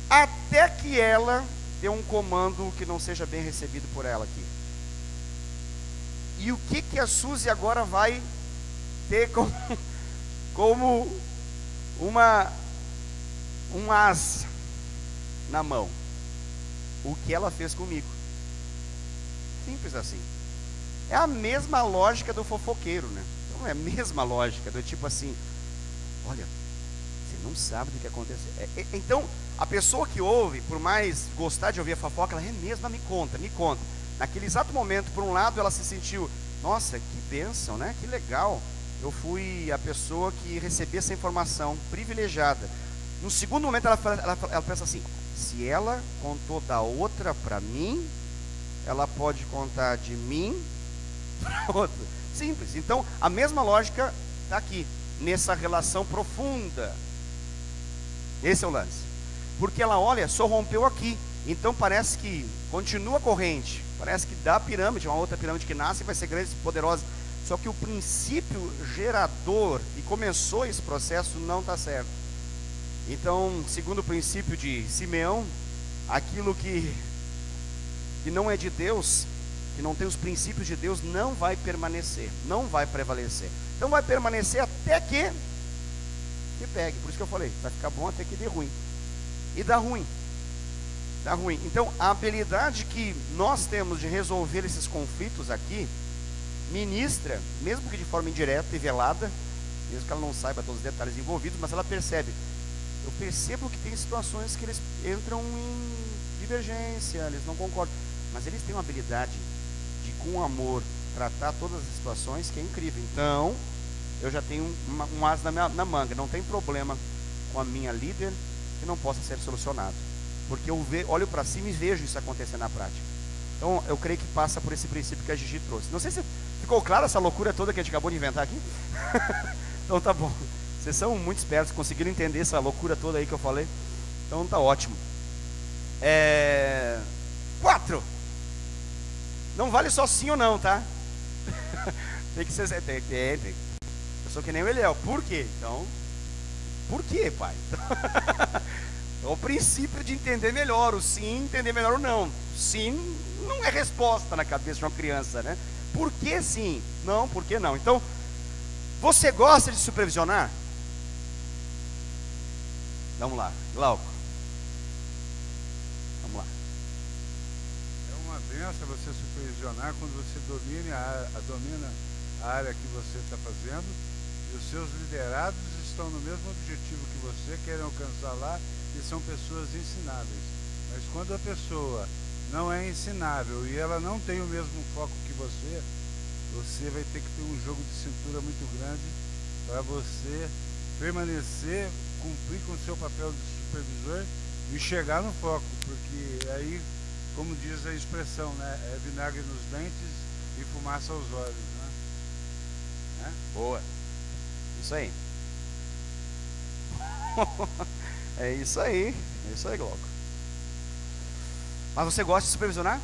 Até que ela dê um comando que não seja bem recebido por ela aqui. E o que a Suzy agora vai ter como um as na mão? O que ela fez comigo. Simples assim. É a mesma lógica do fofoqueiro, né? Então é a mesma lógica do tipo assim, olha, você não sabe do que aconteceu. Então, a pessoa que ouve, por mais gostar de ouvir a fofoca, ela é mesma, me conta. Naquele exato momento, por um lado, ela se sentiu, nossa, que bênção, né? Que legal. Eu fui a pessoa que recebi essa informação, privilegiada. No segundo momento, ela pensa assim, se ela contou da outra para mim, ela pode contar de mim para outra. Simples. Então, a mesma lógica está aqui, nessa relação profunda. Esse é o lance. Porque ela olha, só rompeu aqui. Então parece que continua a corrente. Parece que dá pirâmide, uma outra pirâmide que nasce e vai ser grande e poderosa. Só que o princípio gerador, e começou esse processo, não está certo. Então, segundo o princípio de Simeão, aquilo que não é de Deus, que não tem os princípios de Deus, não vai permanecer, não vai prevalecer. Então vai permanecer até que pegue. Por isso que eu falei, vai ficar bom até que dê ruim. E dá ruim. Dá ruim. Então a habilidade que nós temos de resolver esses conflitos aqui, ministra, mesmo que de forma indireta e velada, mesmo que ela não saiba todos os detalhes envolvidos, mas ela percebe. Eu percebo que tem situações que eles entram em divergência, eles não concordam, mas eles têm uma habilidade de, com amor, tratar todas as situações que é incrível. Então, eu já tenho um as na manga, não tem problema com a minha líder que não possa ser solucionado, porque eu olho para cima e vejo isso acontecer na prática. Então, eu creio que passa por esse princípio que a Gigi trouxe. Não sei se ficou claro essa loucura toda que a gente acabou de inventar aqui. Então tá bom, vocês são muito espertos, conseguiram entender essa loucura toda aí que eu falei. Então tá ótimo. 4. Não vale só sim ou não, tá? Tem que ser. Tem. Eu sou que nem o Eliel. Por quê? Então, por quê, pai? É o princípio de entender melhor o sim, entender melhor o não. Sim não é resposta na cabeça de uma criança, né? Por que sim? Não, por que não? Então, você gosta de supervisionar? Vamos lá, Glauco. Vamos lá. É uma benção você supervisionar quando você domina a área que você está fazendo e os seus liderados estão no mesmo objetivo que você, querem alcançar lá e são pessoas ensináveis. Mas quando a pessoa não é ensinável e ela não tem o mesmo foco que você vai ter que ter um jogo de cintura muito grande para você permanecer, cumprir com o seu papel de supervisor e chegar no foco, porque aí, como diz a expressão, né, é vinagre nos dentes e fumaça aos olhos, né? Boa. Isso aí. É isso aí, Glauco. Mas você gosta de supervisionar?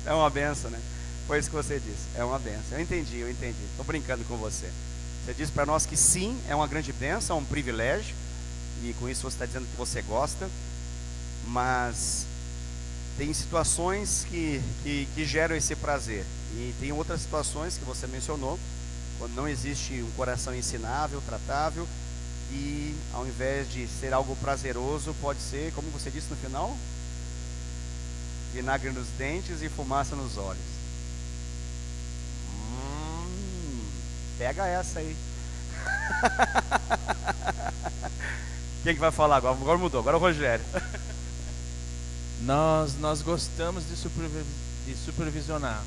É uma benção, né? Foi isso que você disse, é uma benção. Eu entendi. Estou brincando com você. Você disse para nós que sim, é uma grande benção, é um privilégio. E com isso você está dizendo que você gosta. Mas tem situações que geram esse prazer. E tem outras situações que você mencionou, quando não existe um coração ensinável, tratável. E ao invés de ser algo prazeroso, pode ser, como você disse no final, vinagre nos dentes e fumaça nos olhos. Pega essa aí. Quem que vai falar agora? Agora mudou, agora é o Rogério. Nós gostamos de supervisionar.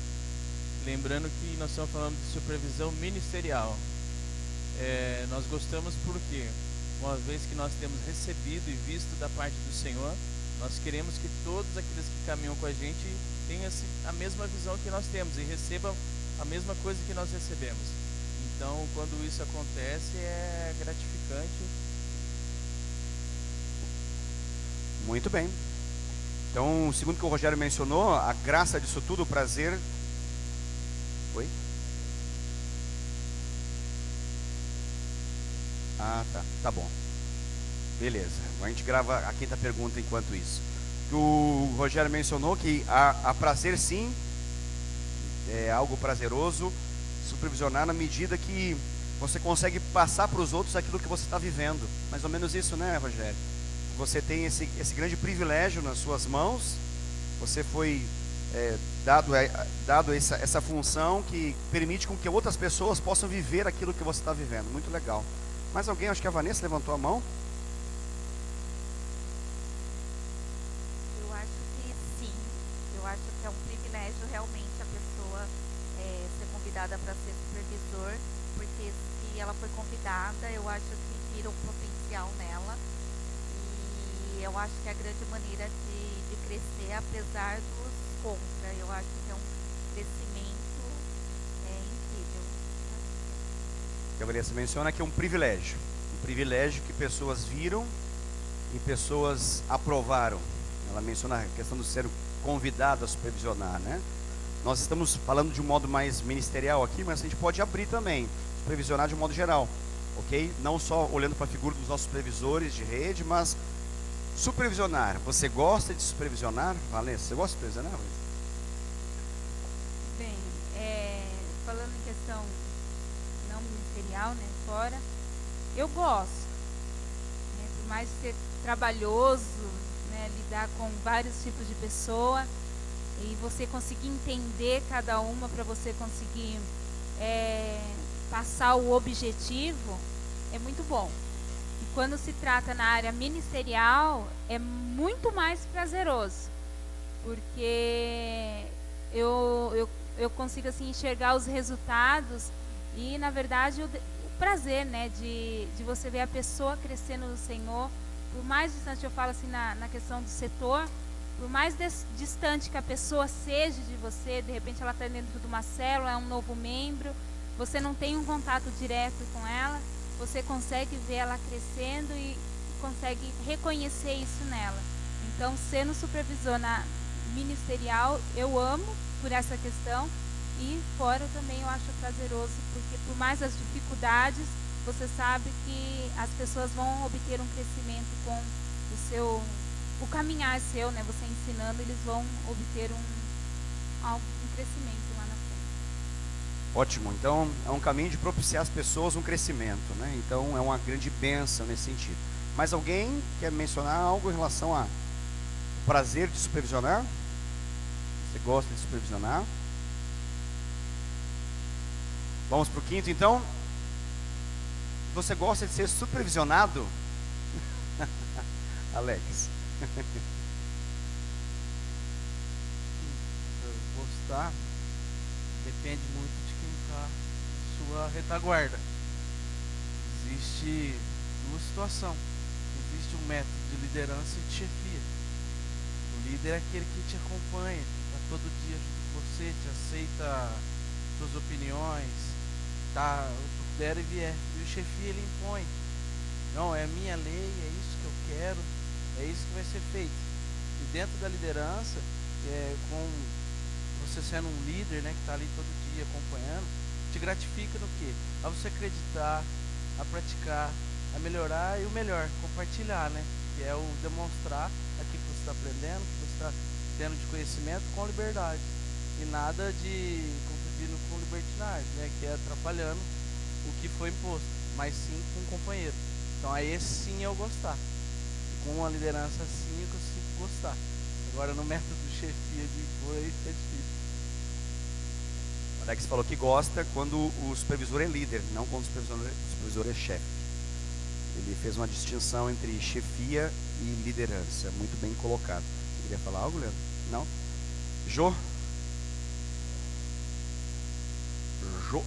Lembrando que nós estamos falando de supervisão ministerial. Nós gostamos porque, uma vez que nós temos recebido e visto da parte do Senhor, nós queremos que todos aqueles que caminham com a gente tenham a mesma visão que nós temos e recebam a mesma coisa que nós recebemos. Então, quando isso acontece, é gratificante. Muito bem. Então, segundo que o Rogério mencionou, a graça disso tudo, o prazer... Oi? Tá bom. Beleza, a gente grava a quinta pergunta enquanto isso. O Rogério mencionou que há prazer sim, é algo prazeroso, supervisionar na medida que você consegue passar para os outros aquilo que você está vivendo. Mais ou menos isso, né, Rogério? Você tem esse grande privilégio nas suas mãos, você foi dado essa função que permite com que outras pessoas possam viver aquilo que você está vivendo. Muito legal. Mais alguém? Acho que a Vanessa levantou a mão. Eu acho que sim. Eu acho que é um privilégio realmente a pessoa ser convidada para ser supervisor, porque se ela foi convidada, eu acho que vira um potencial nela. E eu acho que é a grande maneira de crescer, apesar dos contra. Eu acho que é um crescimento incrível. A Vanessa menciona que é um privilégio que pessoas viram e pessoas aprovaram. Ela menciona a questão de ser convidado a supervisionar, né? Nós estamos falando de um modo mais ministerial aqui, mas a gente pode abrir também, supervisionar de um modo geral, ok? Não só olhando para a figura dos nossos supervisores de rede, mas supervisionar. Você gosta de supervisionar, Vanessa? Você gosta de supervisionar, Vanessa? Bem, falando em questão não ministerial, né, fora, eu gosto, né, por mais ser trabalhoso, né, lidar com vários tipos de pessoa e você conseguir entender cada uma para você conseguir passar o objetivo, é muito bom. E quando se trata na área ministerial, é muito mais prazeroso, porque eu consigo assim enxergar os resultados e, na verdade, o prazer, né, de você ver a pessoa crescendo no Senhor. Por mais distante, eu falo assim na questão do setor, por mais distante que a pessoa seja de você, de repente ela está dentro de uma célula, é um novo membro, você não tem um contato direto com ela, você consegue ver ela crescendo e consegue reconhecer isso nela. Então, sendo supervisor ministerial, eu amo por essa questão, e fora também eu acho prazeroso, porque por mais as dificuldades, você sabe que as pessoas vão obter um crescimento com o caminhar seu, né? Você ensinando, eles vão obter um crescimento lá na frente. Ótimo, então é um caminho de propiciar às pessoas um crescimento, né? Então é uma grande bênção nesse sentido. Mas alguém quer mencionar algo em relação ao prazer de supervisionar? Você gosta de supervisionar? Vamos para o quinto então. Você gosta de ser supervisionado? Alex. Gostar depende muito de quem está em sua retaguarda. Existe duas situações. Existe um método de liderança e de chefia. O líder é aquele que te acompanha, está todo dia junto com você, te aceita suas opiniões, tá, o que der e vier. E o chefia, ele impõe. Não, é a minha lei, é isso que eu quero, é isso que vai ser feito. E dentro da liderança, com você sendo um líder, né, que está ali todo dia acompanhando, te gratifica no quê? A você acreditar, a praticar, a melhorar e o melhor, compartilhar, né? Que é o demonstrar aquilo que você está aprendendo, que você está tendo de conhecimento com liberdade. E nada de contribuindo com libertinagem, né? Que é atrapalhando o que foi imposto, mas sim com um companheiro. Então aí esse sim eu gostar. Com uma liderança assim eu consigo gostar. Agora no método chefia de impor aí é difícil. Alex falou que gosta quando o supervisor é líder, não quando o supervisor é chefe. Ele fez uma distinção entre chefia e liderança, muito bem colocado. Você queria falar algo, Leandro? Não? Jô? Jô?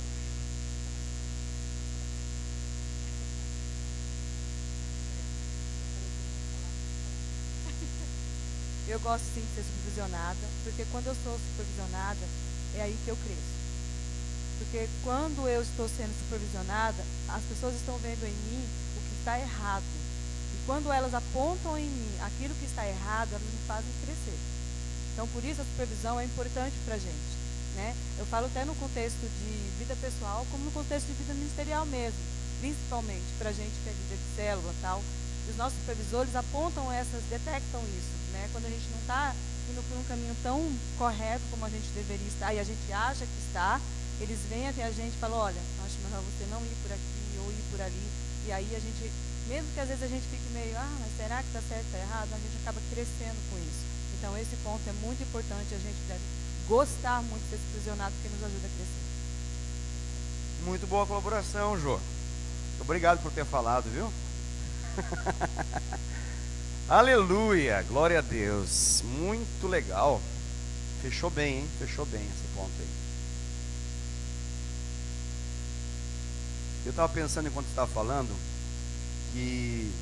Eu gosto sim de ser supervisionada, porque quando eu sou supervisionada, é aí que eu cresço. Porque quando eu estou sendo supervisionada, as pessoas estão vendo em mim o que está errado. E quando elas apontam em mim aquilo que está errado, elas me fazem crescer. Então, por isso a supervisão é importante para a gente, né? Eu falo até no contexto de vida pessoal, como no contexto de vida ministerial mesmo, principalmente para a gente que é líder de célula e tal. Os nossos supervisores apontam detectam isso, né? Quando a gente não está indo por um caminho tão correto como a gente deveria estar, e a gente acha que está, eles vêm até a gente e falam, olha, acho melhor você não ir por aqui ou ir por ali. E aí a gente, mesmo que às vezes a gente fique meio, mas será que está certo, está errado? A gente acaba crescendo com isso. Então esse ponto é muito importante, a gente deve gostar muito de ser supervisionado, porque nos ajuda a crescer. Muito boa colaboração, Jô. Obrigado por ter falado, viu? Aleluia, glória a Deus. Muito legal. Fechou bem, hein? Fechou bem esse ponto aí. Eu estava pensando enquanto estava falando que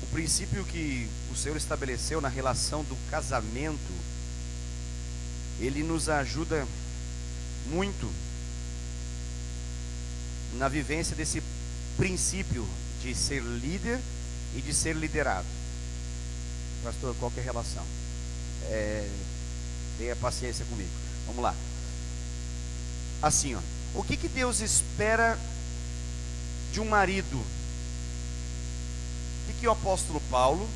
o princípio que o Senhor estabeleceu na relação do casamento, ele nos ajuda muito na vivência desse princípio de ser líder e de ser liderado. Pastor, qual que é a relação? Tenha paciência comigo. Vamos lá. Assim, ó. O que Deus espera de um marido? O que o apóstolo Paulo,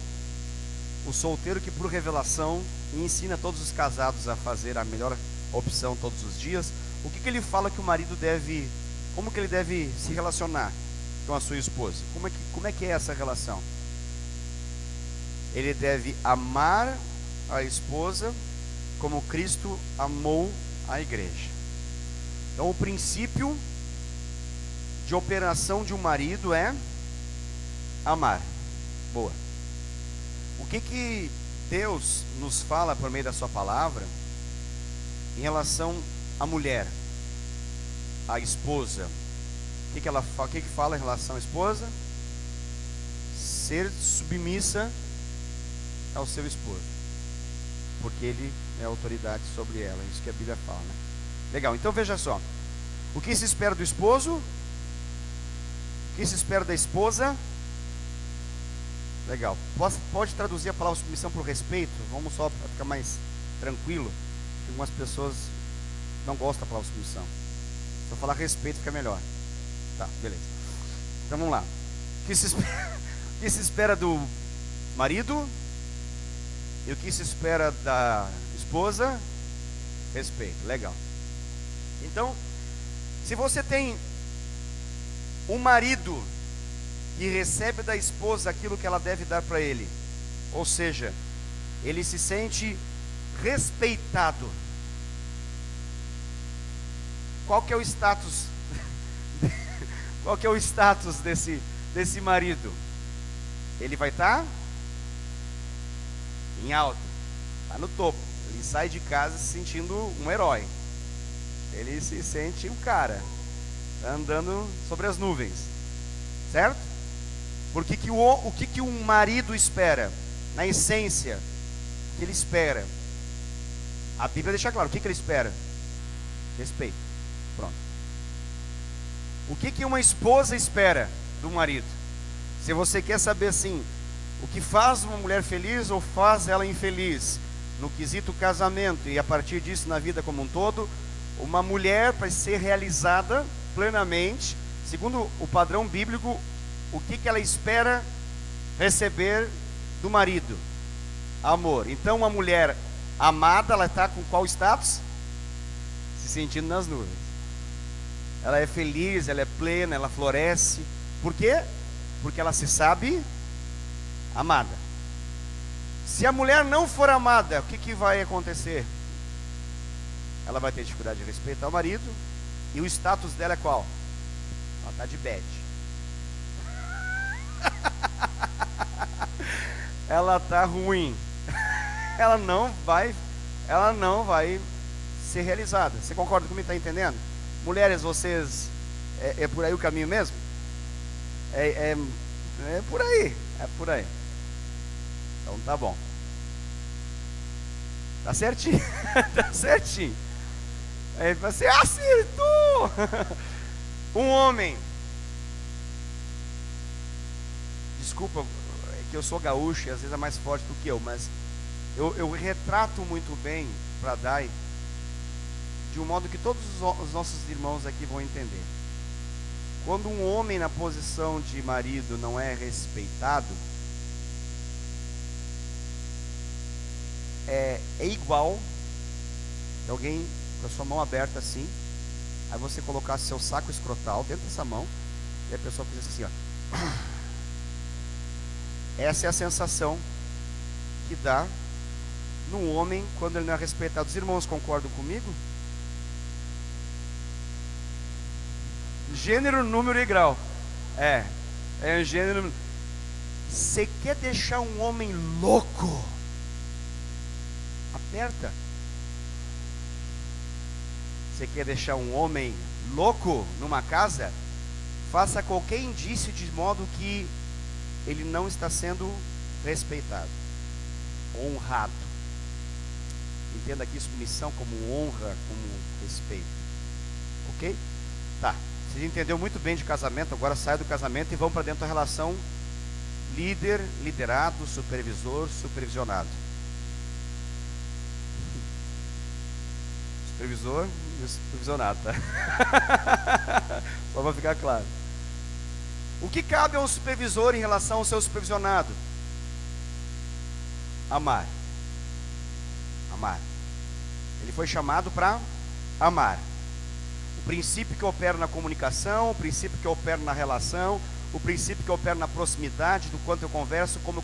o solteiro que por revelação ensina todos os casados a fazer a melhor opção todos os dias, o que ele fala que o marido deve, como que ele deve se relacionar com a sua esposa? Como é que é essa relação? Ele deve amar a esposa como Cristo amou a igreja. Então o princípio de operação de um marido é amar. Boa. O que Deus nos fala por meio da sua palavra em relação à mulher, à esposa? O que fala em relação à esposa? Ser submissa ao seu esposo, porque ele é autoridade sobre ela. Isso que a Bíblia fala, né? Legal, então veja só. O que se espera do esposo? O que se espera da esposa? Legal. Pode traduzir a palavra submissão por respeito? Vamos só para ficar mais tranquilo. Algumas pessoas não gostam da palavra submissão. Se eu falar respeito fica melhor. Tá, beleza. Então vamos lá. O que se espera do marido? E o que se espera da esposa? Respeito. Legal. Então, se você tem um marido que recebe da esposa aquilo que ela deve dar para ele, ou seja, ele se sente respeitado, qual que é o status qual que é o status desse marido? Ele vai estar em alta, está no topo. Ele sai de casa se sentindo um herói, ele se sente um cara, tá andando sobre as nuvens, certo? Porque o que um marido espera? Na essência, o que ele espera? A Bíblia deixa claro, o que ele espera? Respeito. Pronto. O que uma esposa espera do marido? Se você quer saber assim, o que faz uma mulher feliz ou faz ela infeliz, no quesito casamento e a partir disso na vida como um todo, uma mulher, para ser realizada plenamente, segundo o padrão bíblico, o que ela espera receber do marido? Amor. Então uma mulher amada, ela está com qual status? Se sentindo nas nuvens. Ela é feliz, ela é plena, ela floresce. Por quê? Porque ela se sabe amada. Se a mulher não for amada, o que vai acontecer? Ela vai ter dificuldade de respeitar o marido. E o status dela é qual? Ela está de bad. Ela está ruim. Ela não vai ser realizada. Você concorda comigo? Está entendendo? Mulheres, vocês é por aí o caminho mesmo? É por aí. É por aí. Então tá bom. Tá certinho. Tá certinho. Aí você acertou. Um homem. Desculpa, é que eu sou gaúcho e às vezes é mais forte do que eu, mas eu retrato muito bem para Dai, de um modo que todos os nossos irmãos aqui vão entender. Quando um homem na posição de marido não é respeitado, é igual de alguém com a sua mão aberta assim, aí você colocar seu saco escrotal dentro dessa mão, e a pessoa fizesse assim, ó. Essa é a sensação que dá no homem quando ele não é respeitado. Os irmãos concordam comigo? Gênero, número e grau. É gênero. Você quer deixar um homem louco? Aperta. Você quer deixar um homem louco numa casa? Faça qualquer indício de modo que ele não está sendo respeitado, honrado. Entenda aqui submissão como honra, como respeito. Ok? Tá. Você entendeu muito bem de casamento, agora sai do casamento e vamos para dentro da relação líder, liderado, supervisor, supervisionado. Supervisor e supervisionado, tá? Só para ficar claro. O que cabe ao supervisor em relação ao seu supervisionado? Amar. Amar. Ele foi chamado para amar. O princípio que opera na comunicação, o princípio que opera na relação, o princípio que opera na proximidade, do quanto eu converso, como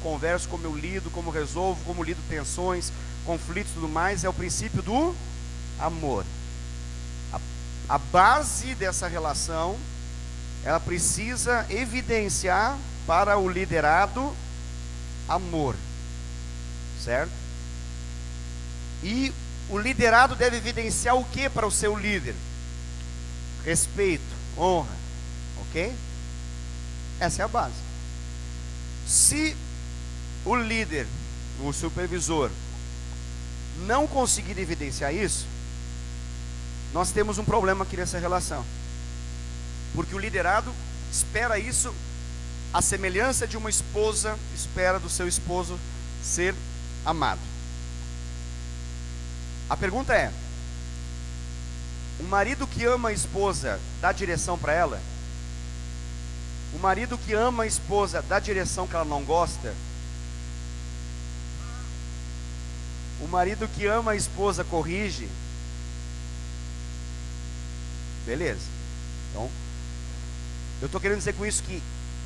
eu lido, como eu resolvo, como lido tensões, conflitos e tudo mais, é o princípio do amor. a base dessa relação, ela precisa evidenciar para o liderado amor, certo? E o liderado deve evidenciar o que para o seu líder? Respeito, honra, ok? Essa é a base. Se o líder, o supervisor, não conseguir evidenciar isso, nós temos um problema aqui nessa relação. Porque o liderado espera isso, a semelhança de uma esposa espera do seu esposo ser amado. A pergunta é: o marido que ama a esposa dá direção para ela? O marido que ama a esposa dá direção que ela não gosta? O marido que ama a esposa corrige? Beleza. Então, eu estou querendo dizer com isso que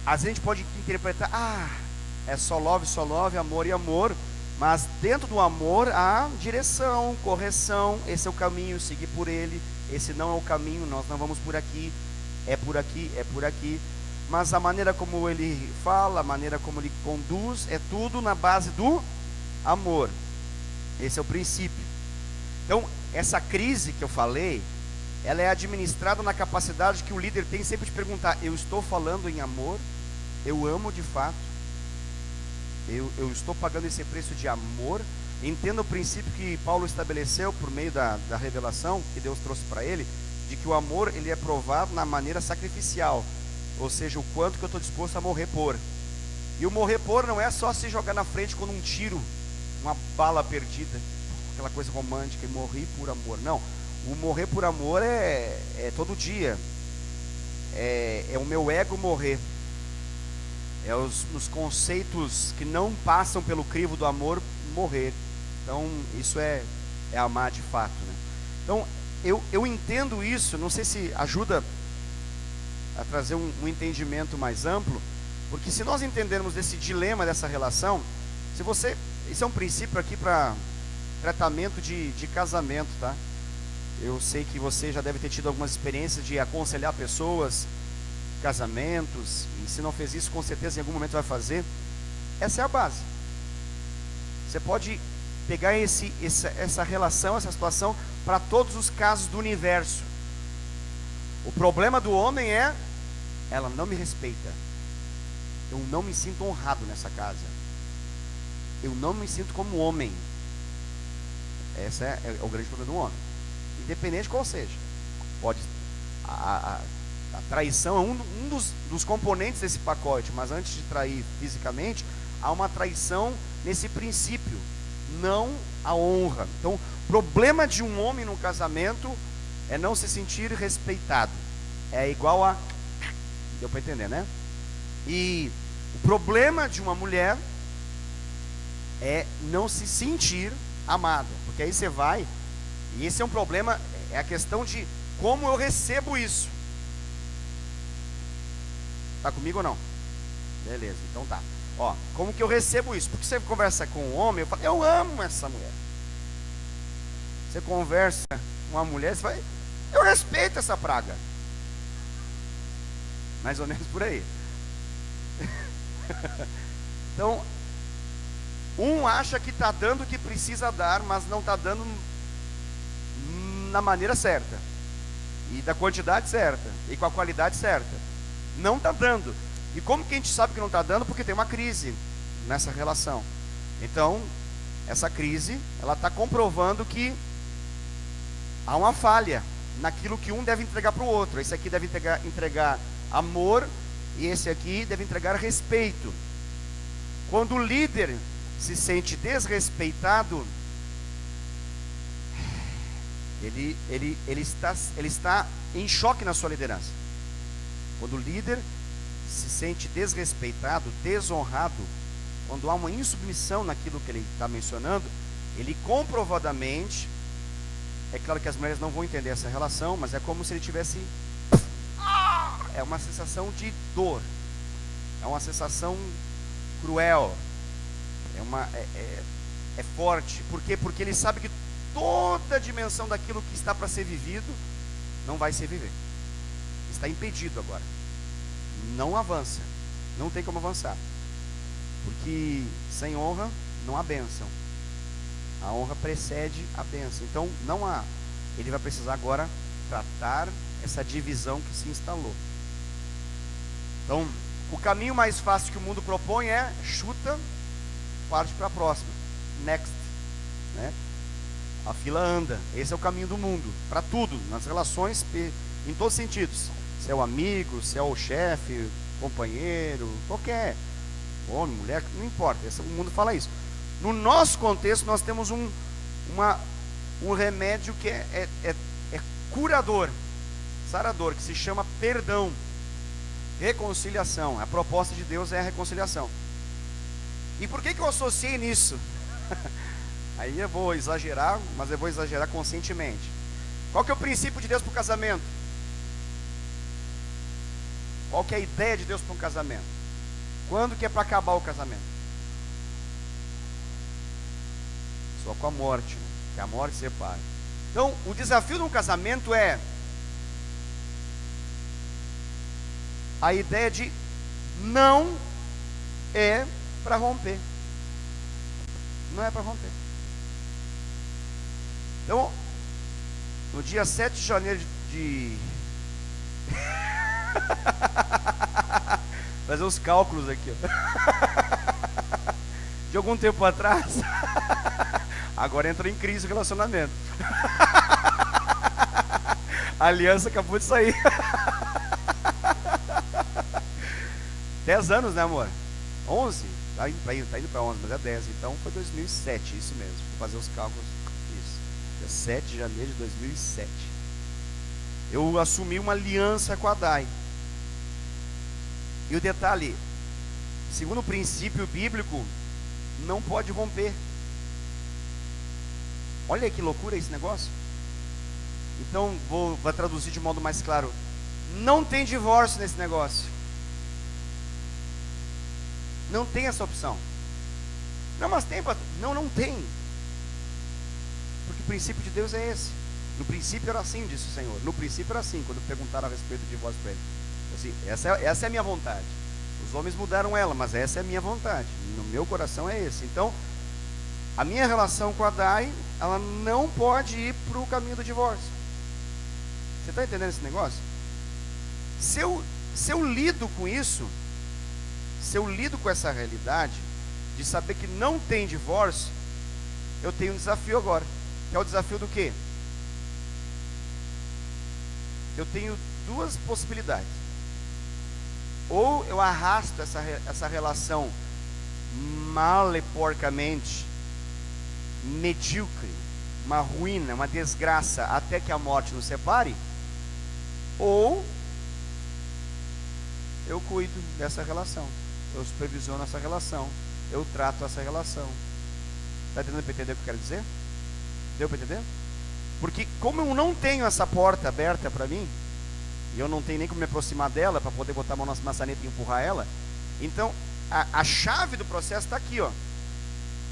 às vezes a gente pode interpretar, é só love, amor e amor, mas dentro do amor há direção, correção, esse é o caminho, seguir por ele, esse não é o caminho, nós não vamos por aqui, é por aqui, é por aqui. Mas a maneira como ele fala, a maneira como ele conduz, é tudo na base do amor. Esse é o princípio. Então, essa crise que eu falei, ela é administrada na capacidade que o líder tem sempre de perguntar: eu estou falando em amor? Eu amo de fato? Eu estou pagando esse preço de amor? Entenda o princípio que Paulo estabeleceu por meio da revelação que Deus trouxe para ele, de que o amor ele é provado na maneira sacrificial, ou seja, o quanto que eu estou disposto a morrer por. E o morrer por não é só se jogar na frente quando um tiro, uma bala perdida, aquela coisa romântica, e morrer por amor. Não, o morrer por amor é todo dia, é o meu ego morrer, é os conceitos que não passam pelo crivo do amor morrer. Então isso é amar de fato, né? Então eu entendo isso, não sei se ajuda a trazer um entendimento mais amplo, porque se nós entendermos desse dilema dessa relação, isso é um princípio aqui para tratamento de casamento, tá? Eu sei que você já deve ter tido algumas experiências de aconselhar pessoas, casamentos, e se não fez isso, com certeza em algum momento vai fazer. Essa é a base. Você pode pegar essa relação, essa situação, para todos os casos do universo. O problema do homem é: ela não me respeita, eu não me sinto honrado nessa casa, eu não me sinto como homem. Esse é o grande problema do homem, independente de qual seja. A traição é um dos componentes desse pacote, mas antes de trair fisicamente, há uma traição nesse princípio, não a honra. Então, o problema de um homem no casamento é não se sentir respeitado. É igual a... Deu para entender, né? E o problema de uma mulher é não se sentir amada. Porque aí você vai... E esse é um problema, é a questão de como eu recebo isso. Tá comigo ou não? Beleza, então tá. Ó, como que eu recebo isso? Porque você conversa com um homem, eu falo: eu amo essa mulher. Você conversa com uma mulher, você vai: eu respeito essa praga. Mais ou menos por aí. Então, um acha que está dando o que precisa dar, mas não está dando na maneira certa, e da quantidade certa, e com a qualidade certa. Não está dando. E como que a gente sabe que não está dando? Porque tem uma crise nessa relação. Então, essa crise, ela está comprovando que há uma falha naquilo que um deve entregar para o outro. Esse aqui deve entregar amor, e esse aqui deve entregar respeito. Quando o líder se sente desrespeitado, ele está em choque na sua liderança. Quando o líder se sente desrespeitado, desonrado, quando há uma insubmissão naquilo que ele está mencionando, ele comprovadamente, é claro que as mulheres não vão entender essa relação, mas é como se ele tivesse, é uma sensação de dor, é uma sensação cruel, é forte. Por quê? Porque ele sabe que toda a dimensão daquilo que está para ser vivido não vai se viver. Está impedido agora. Não avança. Não tem como avançar. Porque sem honra não há bênção. A honra precede a bênção. Então não há. Ele vai precisar agora tratar essa divisão que se instalou. Então, o caminho mais fácil que o mundo propõe é chuta, parte para a próxima. Next. Né? A fila anda. Esse é o caminho do mundo. Para tudo, nas relações, em todos os sentidos. Se é o amigo, se é o chefe, companheiro, qualquer homem, mulher, não importa. O mundo fala isso. No nosso contexto, nós temos um remédio que é curador, sarador, que se chama perdão, reconciliação. A proposta de Deus é a reconciliação. E por que eu associei nisso? Aí eu vou exagerar, mas eu vou exagerar conscientemente. Qual que é o princípio de Deus para o casamento? Qual que é a ideia de Deus para um casamento? Quando que é para acabar o casamento? Só com a morte, né? Que a morte separa. Então, o desafio de um casamento é a ideia de não é para romper. Não é para romper. Então, no dia 7 de janeiro de fazer os cálculos aqui, ó. De algum tempo atrás, agora entrou em crise o relacionamento. A aliança acabou de sair. 10 anos, né, amor? 11? Tá indo para 11, mas é 10. Então foi 2007, isso mesmo. Vou fazer os cálculos. Isso. Dia 7 de janeiro de 2007. Eu assumi uma aliança com a Dai. E o detalhe, segundo o princípio bíblico, não pode romper. Olha que loucura esse negócio. Então, vou traduzir de modo mais claro. Não tem divórcio nesse negócio. Não tem essa opção. Não, mas tem, pastor. Não tem. Porque o princípio de Deus é esse. No princípio era assim, disse o Senhor. No princípio era assim, quando perguntaram a respeito do divórcio para ele. Assim, essa é a minha vontade. Os homens mudaram ela, mas essa é a minha vontade. No meu coração é esse. Então, a minha relação com a Dai, ela não pode ir para o caminho do divórcio. Você está entendendo esse negócio? Se eu lido com isso, se eu lido com essa realidade, de saber que não tem divórcio, eu tenho um desafio agora. Que é o desafio do quê? Eu tenho duas possibilidades. Ou eu arrasto essa relação mal e porcamente, medíocre, uma ruína, uma desgraça, até que a morte nos separe, ou eu cuido dessa relação, eu supervisiono essa relação, eu trato essa relação. Está entendendo para entender o que eu quero dizer? Deu para entender? Porque como eu não tenho essa porta aberta para mim, e eu não tenho nem como me aproximar dela para poder botar a mão na maçaneta e empurrar ela, então a chave do processo está aqui, ó.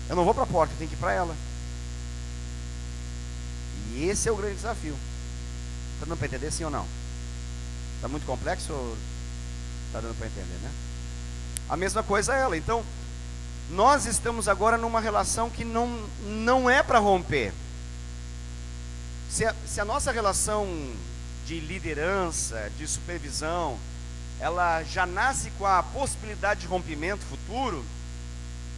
Eu não vou para a porta, eu tenho que ir para ela. E esse é o grande desafio. Está dando para entender, sim ou não? Está muito complexo ou está dando para entender, né? A mesma coisa é ela. Então, nós estamos agora numa relação que não é para romper. Se a nossa relação de liderança, de supervisão, ela já nasce com a possibilidade de rompimento futuro,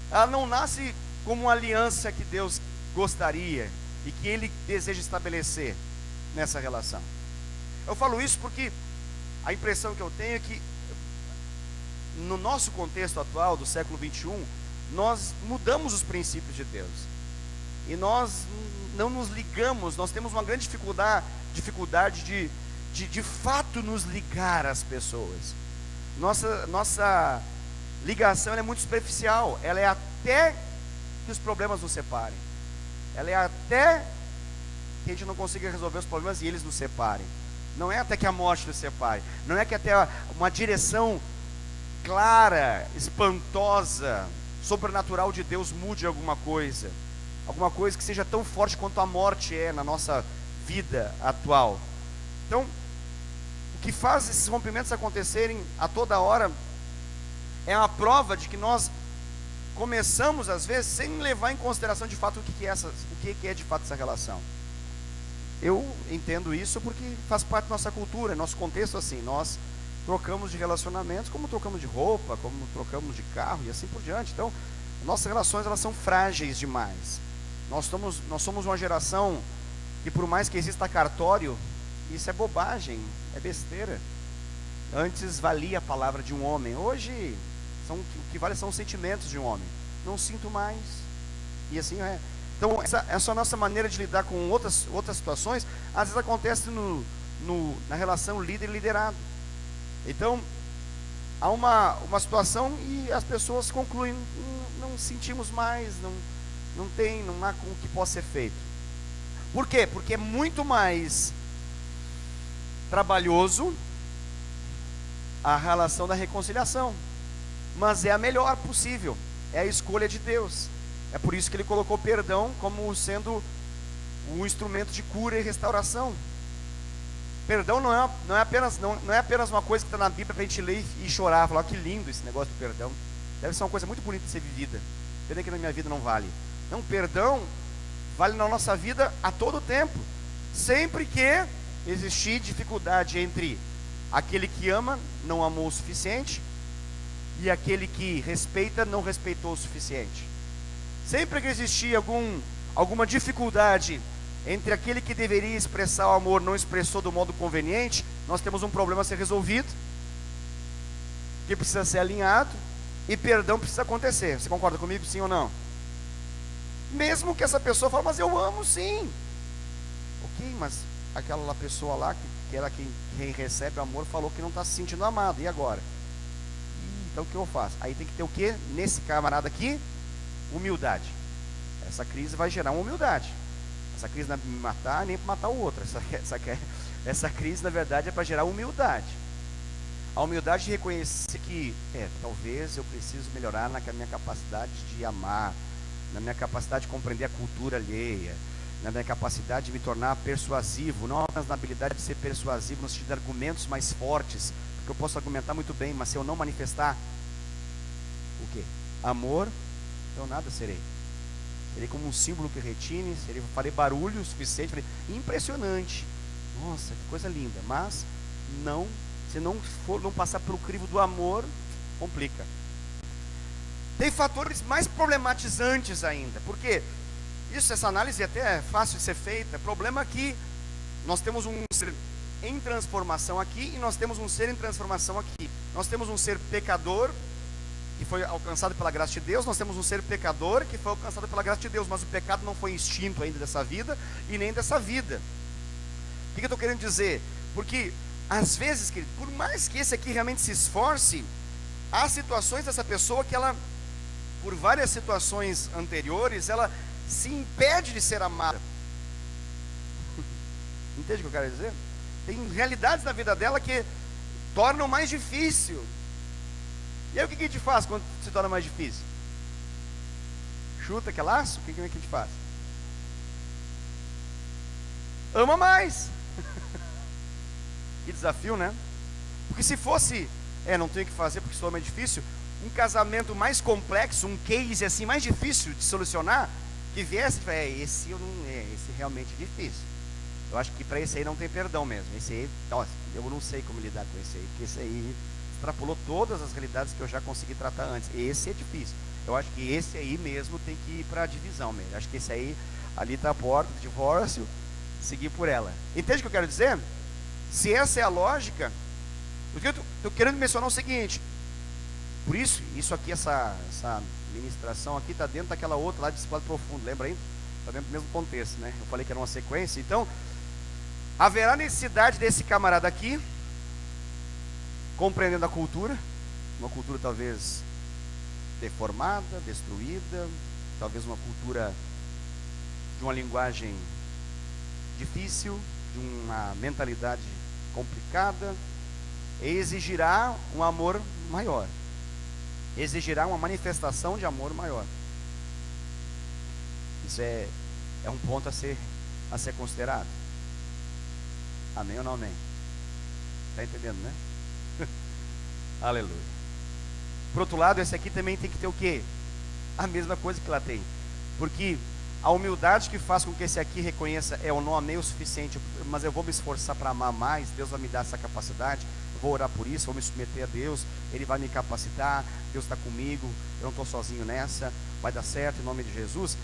ela não nasce como uma aliança que Deus gostaria e que Ele deseja estabelecer nessa relação. Eu falo isso porque a impressão que eu tenho é que no nosso contexto atual do século 21, nós mudamos os princípios de Deus e nós não nos ligamos, nós temos uma grande dificuldade de fato nos ligar às pessoas. Nossa ligação é muito superficial, ela é até que os problemas nos separem, ela é até que a gente não consiga resolver os problemas e eles nos separem. Não é até que a morte nos separe, não é que até uma direção clara, espantosa, sobrenatural de Deus mude alguma coisa que seja tão forte quanto a morte é na nossa vida atual. Então, o que faz esses rompimentos acontecerem a toda hora é a prova de que nós começamos, às vezes, sem levar em consideração de fato o que é de fato essa relação. Eu entendo isso porque faz parte da nossa cultura, nosso contexto assim. Nós trocamos de relacionamentos como trocamos de roupa, como trocamos de carro e assim por diante. Então, nossas relações, elas são frágeis demais. Nós somos uma geração que, por mais que exista cartório, isso é bobagem, é besteira. Antes valia a palavra de um homem, hoje o que vale são os sentimentos de um homem. Não sinto mais, e assim é. Então, essa nossa maneira de lidar com outras situações, às vezes acontece na relação líder e liderado. Então, há uma situação e as pessoas concluem, não sentimos mais, não há com o que possa ser feito. Por quê? Porque é muito mais trabalhoso a relação da reconciliação, mas é a melhor possível, é a escolha de Deus. É por isso que ele colocou perdão como sendo um instrumento de cura e restauração. Perdão não é apenas uma coisa que está na Bíblia para a gente ler e chorar, falar que lindo esse negócio do perdão. Deve ser uma coisa muito bonita de ser vivida. Pena que na minha vida não vale. Não, perdão vale na nossa vida a todo tempo. Sempre que existir dificuldade entre aquele que ama não amou o suficiente e aquele que respeita não respeitou o suficiente. Sempre que existir alguma dificuldade entre aquele que deveria expressar o amor não expressou do modo conveniente, nós temos um problema a ser resolvido, que precisa ser alinhado, e perdão precisa acontecer. Você concorda comigo, sim ou não? Mesmo que essa pessoa fale, mas eu amo sim. Ok, mas aquela pessoa lá, que era quem recebe o amor, falou que não está se sentindo amado, e agora? Então o que eu faço? Aí tem que ter o que? Nesse camarada aqui, humildade. Essa crise vai gerar uma humildade. Essa crise não é para me matar, nem para matar o outro. Essa crise, na verdade, é para gerar humildade. A humildade de reconhecer que, talvez eu preciso melhorar na minha capacidade de amar, na minha capacidade de compreender a cultura alheia, na minha capacidade de me tornar persuasivo, não apenas na habilidade de ser persuasivo no sentido de argumentos mais fortes, porque eu posso argumentar muito bem, mas se eu não manifestar o quê? Amor, então nada serei. Serei como um símbolo que retine, farei barulho o suficiente, farei impressionante. Nossa, que coisa linda. Mas se não passar pelo crivo do amor, complica. Tem fatores mais problematizantes ainda. Porque essa análise até é fácil de ser feita. O problema é que nós temos um ser em transformação aqui e nós temos um ser em transformação aqui. Nós temos um ser pecador que foi alcançado pela graça de Deus, nós temos um ser pecador que foi alcançado pela graça de Deus, mas o pecado não foi extinto ainda dessa vida e nem dessa vida. O que eu estou querendo dizer? Porque às vezes, querido, por mais que esse aqui realmente se esforce, há situações dessa pessoa que ela, por várias situações anteriores, ela se impede de ser amada. Entende o que eu quero dizer? Tem realidades na vida dela que tornam mais difícil. E aí o que a gente faz quando se torna mais difícil? Chuta, que é laço? O que a gente faz? Ama mais. Que desafio, né? Porque se fosse, não tenho o que fazer porque isso é difícil, um casamento mais complexo, um case assim mais difícil de solucionar, que viesse, esse realmente é difícil. Eu acho que para esse aí não tem perdão mesmo. Esse aí, eu não sei como lidar com esse aí, porque esse aí extrapolou todas as realidades que eu já consegui tratar antes. Esse é difícil. Eu acho que esse aí mesmo tem que ir para a divisão mesmo. Eu acho que esse aí, ali está a porta do divórcio, seguir por ela. Entende o que eu quero dizer? Se essa é a lógica, porque eu estou querendo mencionar o seguinte, por isso aqui, essa ministração aqui está dentro daquela outra lá de discipulado profundo, lembra aí? Está dentro do mesmo contexto, né? Eu falei que era uma sequência. Então, haverá necessidade desse camarada aqui, compreendendo a cultura, uma cultura talvez deformada, destruída, talvez uma cultura de uma linguagem difícil, de uma mentalidade complicada, e exigirá um amor maior, exigirá uma manifestação de amor maior. Isso é um ponto a ser considerado. Amém ou não amém? Está entendendo, né? Aleluia. Por outro lado, esse aqui também tem que ter o quê? A mesma coisa que lá tem. Porque a humildade que faz com que esse aqui reconheça, eu não amei o suficiente, mas eu vou me esforçar para amar mais, Deus vai me dar essa capacidade, eu vou orar por isso, vou me submeter a Deus, Ele vai me capacitar, Deus está comigo, eu não estou sozinho nessa, vai dar certo em nome de Jesus.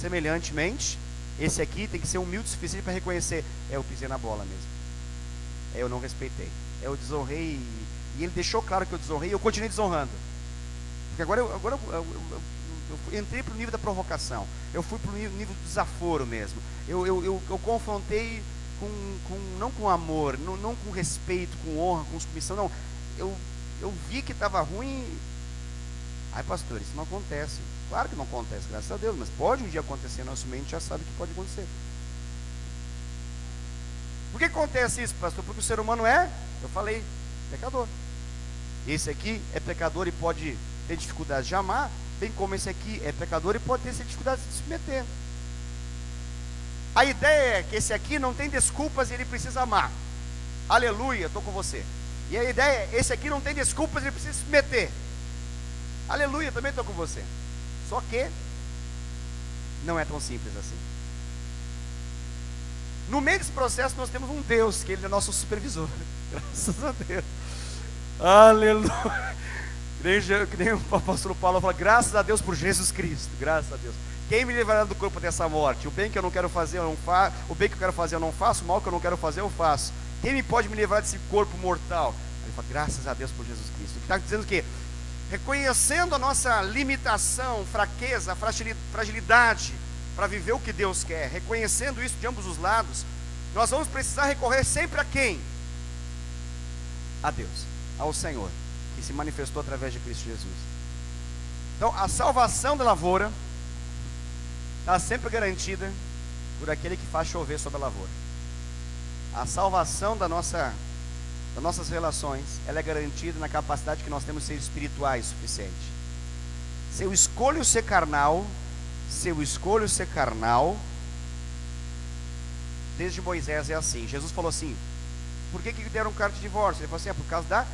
Semelhantemente, esse aqui tem que ser humilde o suficiente para reconhecer, eu pisei na bola mesmo, eu não respeitei, eu desonrei, e ele deixou claro que eu desonrei, e eu continuei desonrando, porque agora eu entrei para o nível da provocação, eu fui para o nível do desaforo mesmo, eu confrontei não com amor, não com respeito, com honra, com submissão, não, eu vi que estava ruim. Ai, pastor, isso não acontece. Claro que não acontece, graças a Deus, mas pode um dia acontecer, nosso mente já sabe que pode acontecer. Por que acontece isso, pastor? Porque o ser humano eu falei, pecador. Esse aqui é pecador e pode ter dificuldade de amar, bem como esse aqui é pecador e pode ter dificuldade de se submeter. A ideia é que esse aqui não tem desculpas e ele precisa amar. Aleluia, estou com você. E a ideia é, esse aqui não tem desculpas e ele precisa se submeter. Aleluia, também estou com você. Só que não é tão simples assim. No meio desse processo nós temos um Deus, que Ele é nosso supervisor. Graças a Deus. Aleluia. Que nem o apóstolo Paulo fala, graças a Deus por Jesus Cristo. Graças a Deus. Quem me livrará do corpo dessa morte? O bem que eu não quero fazer eu não faço, o bem que eu quero fazer eu não faço, o mal que eu não quero fazer eu faço. Quem me pode me livrar desse corpo mortal? Ele fala, graças a Deus por Jesus Cristo. Que está dizendo que, reconhecendo a nossa limitação, fraqueza, fragilidade, para viver o que Deus quer, reconhecendo isso de ambos os lados, nós vamos precisar recorrer sempre a quem? A Deus, ao Senhor, que se manifestou através de Cristo Jesus. Então, a salvação da lavoura está sempre garantida por aquele que faz chover sobre a lavoura. A salvação das nossas relações, ela é garantida na capacidade que nós temos de ser espirituais o suficiente. Se eu escolho ser carnal, desde Moisés é assim. Jesus falou assim, por que deram carta de divórcio? Ele falou assim, é por causa da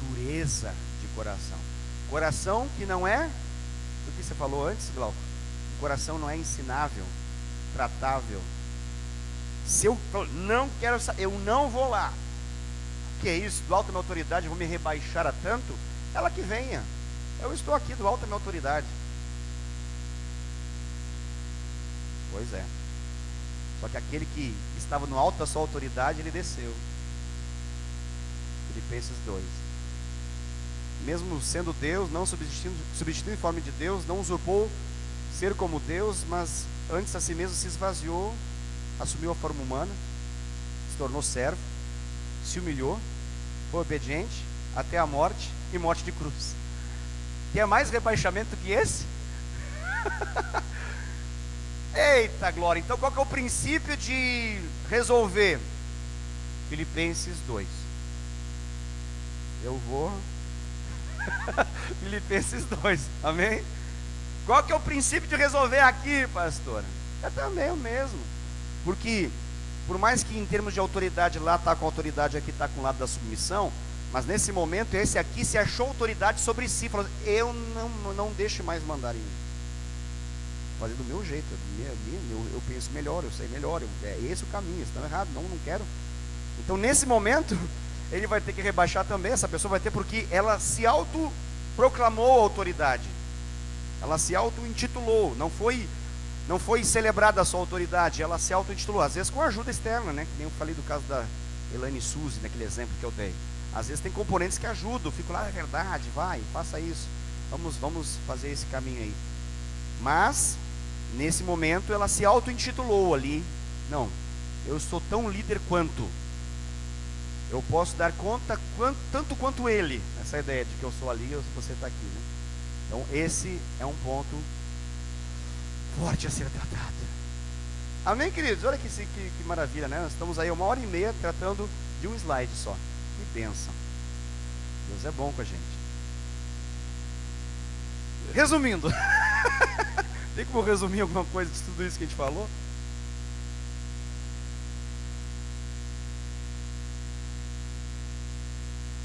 dureza de coração. Coração que não é, do que você falou antes, Glauco, o coração não é ensinável, tratável. Se eu não quero, eu não vou lá. Que é isso? Do alto da minha autoridade, eu vou me rebaixar a tanto? Ela que venha. Eu estou aqui do alto da minha autoridade. Pois é. Só que aquele que estava no alto da sua autoridade, ele desceu. Filipenses 2. Mesmo sendo Deus, não substituindo em forma de Deus, não usurpou ser como Deus, mas antes a si mesmo se esvaziou, assumiu a forma humana, se tornou servo, se humilhou, foi obediente até a morte e morte de cruz. Quer mais rebaixamento que esse? Eita glória! Então qual que é o princípio de resolver? Filipenses 2. Eu vou Filipenses 2, amém? Qual que é o princípio de resolver aqui, pastora? É também o mesmo. Porque, por mais que em termos de autoridade lá está com autoridade, aqui está com o lado da submissão, mas nesse momento esse aqui se achou autoridade sobre si, falou, eu não deixo mais mandar em mim, fazer do meu jeito, eu penso melhor, eu sei melhor, é esse o caminho, estão errado, não quero. Então nesse momento ele vai ter que rebaixar também, essa pessoa vai ter, porque ela se autoproclamou autoridade, ela se auto-intitulou, não foi celebrada a sua autoridade, ela se auto-intitulou, às vezes com ajuda externa, né? Que nem eu falei do caso da Elaine Suzy, naquele exemplo que eu dei. Às vezes tem componentes que ajudam, eu fico lá, é verdade, vai, faça isso, vamos fazer esse caminho aí. Mas, nesse momento, ela se auto-intitulou ali, não, eu sou tão líder quanto, eu posso dar conta tanto quanto ele, essa ideia de que eu sou ali, você está aqui, né? Então, esse é um ponto forte a ser tratado. Amém, queridos? Olha que maravilha, né? Nós estamos aí 1h30 tratando de um slide só. Que bênção. Deus é bom com a gente. Resumindo, tem como resumir alguma coisa de tudo isso que a gente falou?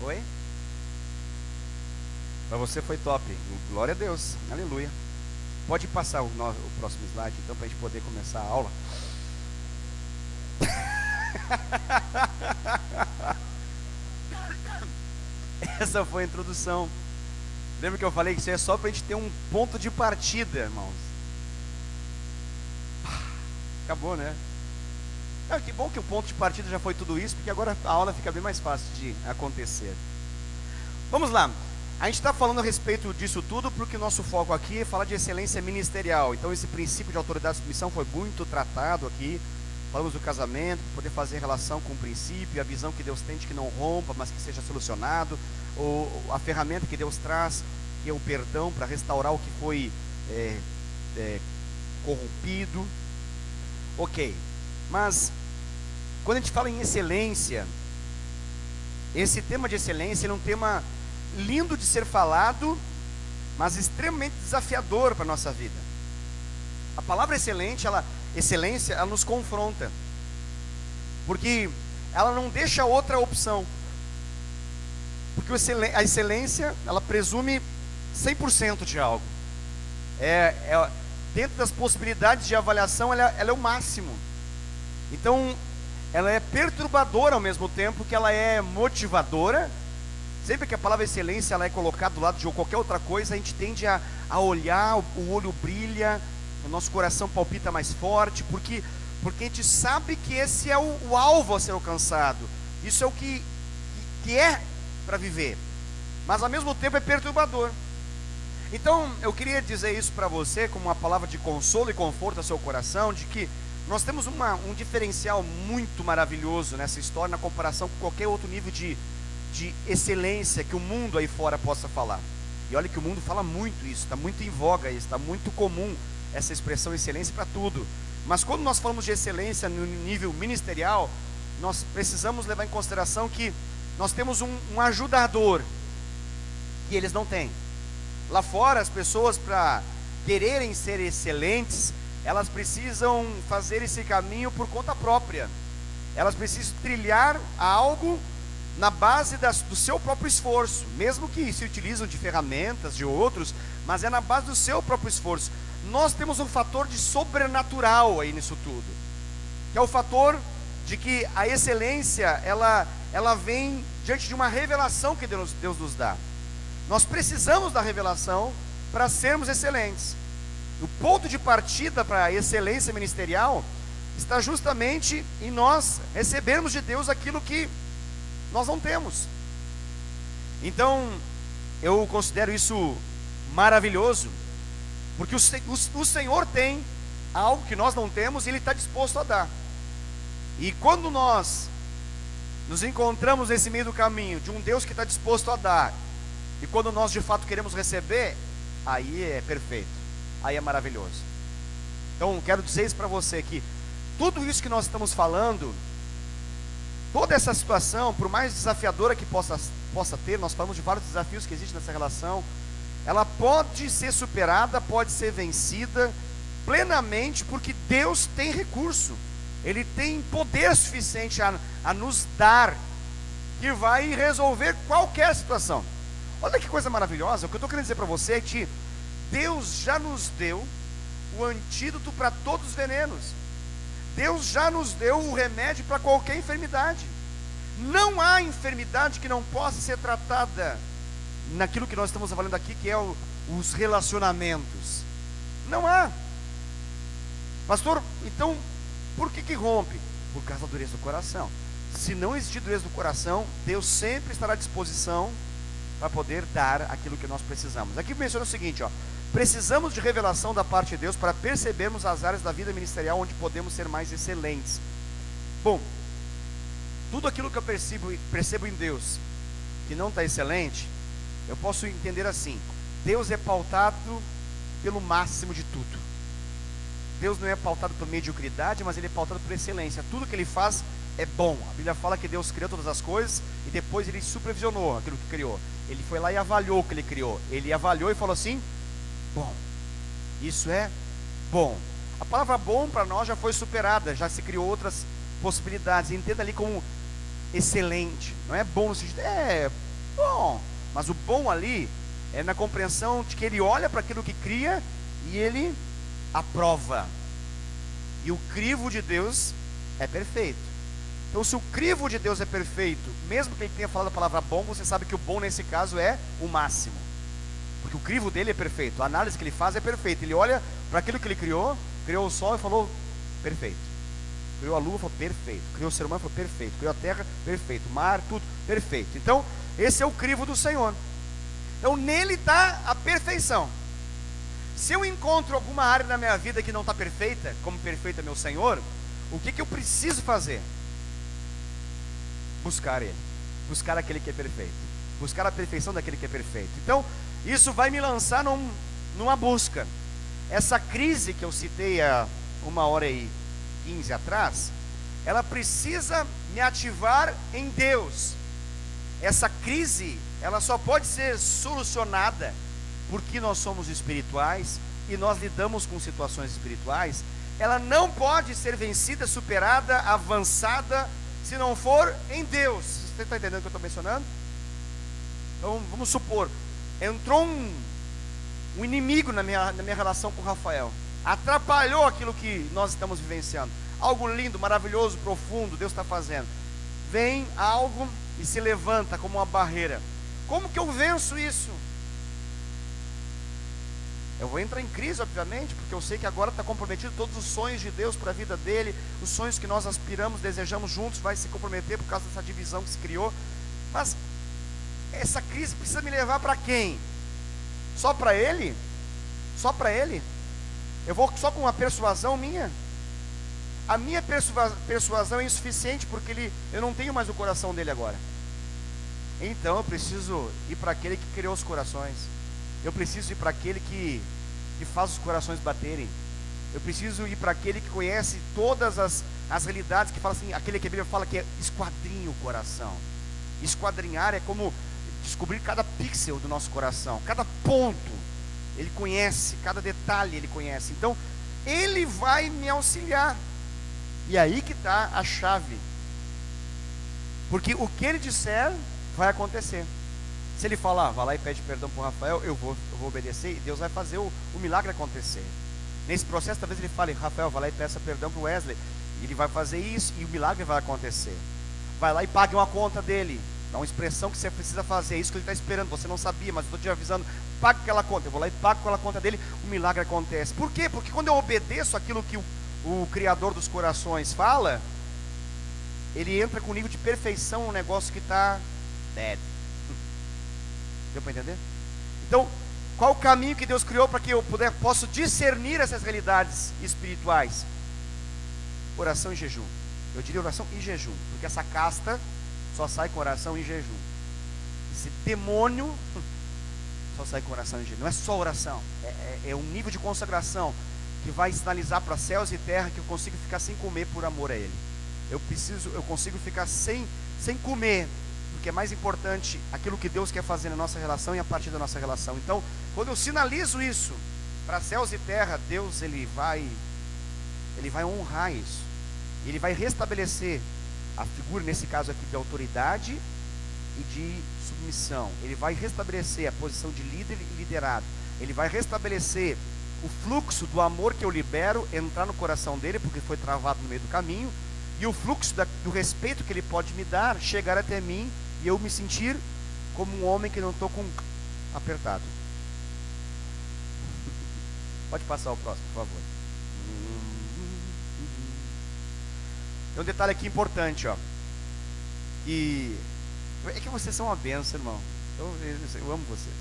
Foi? Para você foi top. Glória a Deus. Aleluia. Pode passar o próximo slide, então, para a gente poder começar a aula. Essa foi a introdução. Lembra que eu falei que isso é só para a gente ter um ponto de partida, irmãos? Acabou, né? Que bom que o ponto de partida já foi tudo isso, porque agora a aula fica bem mais fácil de acontecer. Vamos lá. A gente está falando a respeito disso tudo porque o nosso foco aqui é falar de excelência ministerial. Então esse princípio de autoridade e submissão foi muito tratado aqui. Falamos do casamento, poder fazer relação com o princípio, a visão que Deus tem de que não rompa, mas que seja solucionado, ou a ferramenta que Deus traz, que é o perdão, para restaurar o que foi corrompido. Ok, mas quando a gente fala em excelência, esse tema de excelência é um tema lindo de ser falado, mas extremamente desafiador para a nossa vida. A palavra excelência, ela nos confronta, porque ela não deixa outra opção, porque a excelência, ela presume 100% de algo, dentro das possibilidades de avaliação, ela é o máximo. Então, ela é perturbadora ao mesmo tempo que ela é motivadora. Sempre que a palavra excelência ela é colocada do lado de qualquer outra coisa, a gente tende a olhar, o olho brilha, o nosso coração palpita mais forte, porque a gente sabe que esse é o alvo a ser alcançado. Isso é o que é para viver, mas ao mesmo tempo é perturbador. Então eu queria dizer isso para você como uma palavra de consolo e conforto ao seu coração, de que nós temos um diferencial muito maravilhoso nessa história, na comparação com qualquer outro nível de excelência que o mundo aí fora possa falar. E olha que o mundo fala muito isso, está muito em voga isso, está muito comum essa expressão excelência para tudo. Mas quando nós falamos de excelência no nível ministerial, nós precisamos levar em consideração que nós temos um ajudador, que eles não têm. Lá fora, as pessoas, para quererem ser excelentes, elas precisam fazer esse caminho por conta própria. Elas precisam trilhar algo na base do seu próprio esforço, mesmo que se utilizam de ferramentas de outros, mas é na base do seu próprio esforço. Nós temos um fator de sobrenatural aí nisso tudo, que é o fator de que a excelência, ela vem diante de uma revelação que Deus nos dá. Nós precisamos da revelação para sermos excelentes. O ponto de partida para a excelência ministerial está justamente em nós recebermos de Deus aquilo que nós não temos. Então, eu considero isso maravilhoso, porque o Senhor tem algo que nós não temos e Ele está disposto a dar. E quando nós nos encontramos nesse meio do caminho de um Deus que está disposto a dar, e quando nós de fato queremos receber, aí é perfeito, aí é maravilhoso. Então quero dizer isso para você, que tudo isso que nós estamos falando, toda essa situação, por mais desafiadora que possa ter, nós falamos de vários desafios que existem nessa relação, ela pode ser superada, pode ser vencida plenamente, porque Deus tem recurso, Ele tem poder suficiente a nos dar, que vai resolver qualquer situação. Olha que coisa maravilhosa. O que eu estou querendo dizer para você é que Deus já nos deu o antídoto para todos os venenos. Deus já nos deu o remédio para qualquer enfermidade. Não há enfermidade que não possa ser tratada naquilo que nós estamos falando aqui, que é os relacionamentos. Não há. Pastor, então por que rompe? Por causa da dureza do coração. Se não existir dureza do coração, Deus sempre estará à disposição para poder dar aquilo que nós precisamos. Aqui menciona o seguinte, precisamos de revelação da parte de Deus para percebermos as áreas da vida ministerial onde podemos ser mais excelentes. Bom, tudo aquilo que eu percebo em Deus que não está excelente, eu posso entender assim: Deus é pautado pelo máximo de tudo. Deus não é pautado por mediocridade, mas Ele é pautado por excelência. Tudo que Ele faz é bom. A Bíblia fala que Deus criou todas as coisas e depois Ele supervisionou aquilo que criou. Ele foi lá e avaliou o que Ele criou. Ele avaliou e falou assim: bom, isso é bom. A palavra bom para nós já foi superada, já se criou outras possibilidades. Entenda ali como excelente. Não é bom no sentido, bom. Mas o bom ali é na compreensão de que ele olha para aquilo que cria e ele aprova. E o crivo de Deus é perfeito. Então, se o crivo de Deus é perfeito, mesmo que ele tenha falado a palavra bom, você sabe que o bom nesse caso é o máximo. Porque o crivo dele é perfeito, a análise que ele faz é perfeita. Ele olha para aquilo que ele criou o sol e falou, perfeito. Criou a lua e falou, perfeito. Criou o ser humano e falou, perfeito. Criou a terra, perfeito. O mar, tudo, perfeito. Então, esse é o crivo do Senhor. Então, nele está a perfeição. Se eu encontro alguma área na minha vida que não está perfeita, como perfeito é meu Senhor, o que eu preciso fazer? Buscar Ele, buscar aquele que é perfeito, buscar a perfeição daquele que é perfeito. Então, isso vai me lançar numa busca. Essa crise que eu citei há 1h15 atrás, ela precisa me ativar em Deus. Essa crise, ela só pode ser solucionada porque nós somos espirituais e nós lidamos com situações espirituais. Ela não pode ser vencida, superada, avançada, se não for em Deus. Você está entendendo o que eu estou mencionando? Então, vamos supor, entrou um inimigo na minha relação com o Rafael, atrapalhou aquilo que nós estamos vivenciando. Algo lindo, maravilhoso, profundo, Deus está fazendo. Vem algo e se levanta como uma barreira. Como que eu venço isso? Eu vou entrar em crise, obviamente, porque eu sei que agora está comprometido todos os sonhos de Deus para a vida dele, os sonhos que nós aspiramos, desejamos juntos, vai se comprometer por causa dessa divisão que se criou. Mas essa crise precisa me levar para quem? Só para ele? Só para ele? Eu vou só com uma persuasão minha? A minha persuasão é insuficiente, porque eu não tenho mais o coração dele agora. Então eu preciso ir para aquele que criou os corações. Eu preciso ir para aquele que faz os corações baterem. Eu preciso ir para aquele que conhece todas as realidades, que fala assim, aquele que a Bíblia fala que é esquadrinha o coração. Esquadrinhar é como descobrir cada pixel do nosso coração, cada ponto. Ele conhece, cada detalhe ele conhece. Então, ele vai me auxiliar. E aí que está a chave. Porque o que ele disser vai acontecer. Se ele falar, vá lá e pede perdão para o Rafael, eu vou obedecer e Deus vai fazer o milagre acontecer. Nesse processo, talvez ele fale, Rafael, vá lá e peça perdão para o Wesley. E ele vai fazer isso e o milagre vai acontecer. Vai lá e pague uma conta dele. Dá uma expressão que você precisa fazer, é isso que ele está esperando. Você não sabia, mas eu estou te avisando, pague aquela conta. Eu vou lá e pago aquela conta dele, o milagre acontece. Por quê? Porque quando eu obedeço aquilo que o Criador dos corações fala, ele entra com um nível de perfeição, um negócio que está dead. Deu para entender? Então, qual o caminho que Deus criou para que eu possa discernir essas realidades espirituais? Oração e jejum. Eu diria oração e jejum, porque essa casta só sai com oração e jejum. Esse demônio só sai com oração e jejum. Não é só oração, é um nível de consagração que vai sinalizar para céus e terra que eu consigo ficar sem comer por amor a Ele. Eu consigo ficar sem comer, porque é mais importante aquilo que Deus quer fazer na nossa relação e a partir da nossa relação. Então, quando eu sinalizo isso para céus e terra, Deus ele vai honrar isso. Ele vai restabelecer a figura, nesse caso aqui, de autoridade e de submissão. Ele vai restabelecer a posição de líder e liderado. Ele vai restabelecer o fluxo do amor que eu libero entrar no coração dele, porque foi travado no meio do caminho, e o fluxo do respeito que ele pode me dar, chegar até mim, e eu me sentir como um homem que não estou com apertado. Pode passar o próximo, por favor. Tem um detalhe aqui importante, ó. E é que vocês são uma benção, irmão. Eu amo vocês.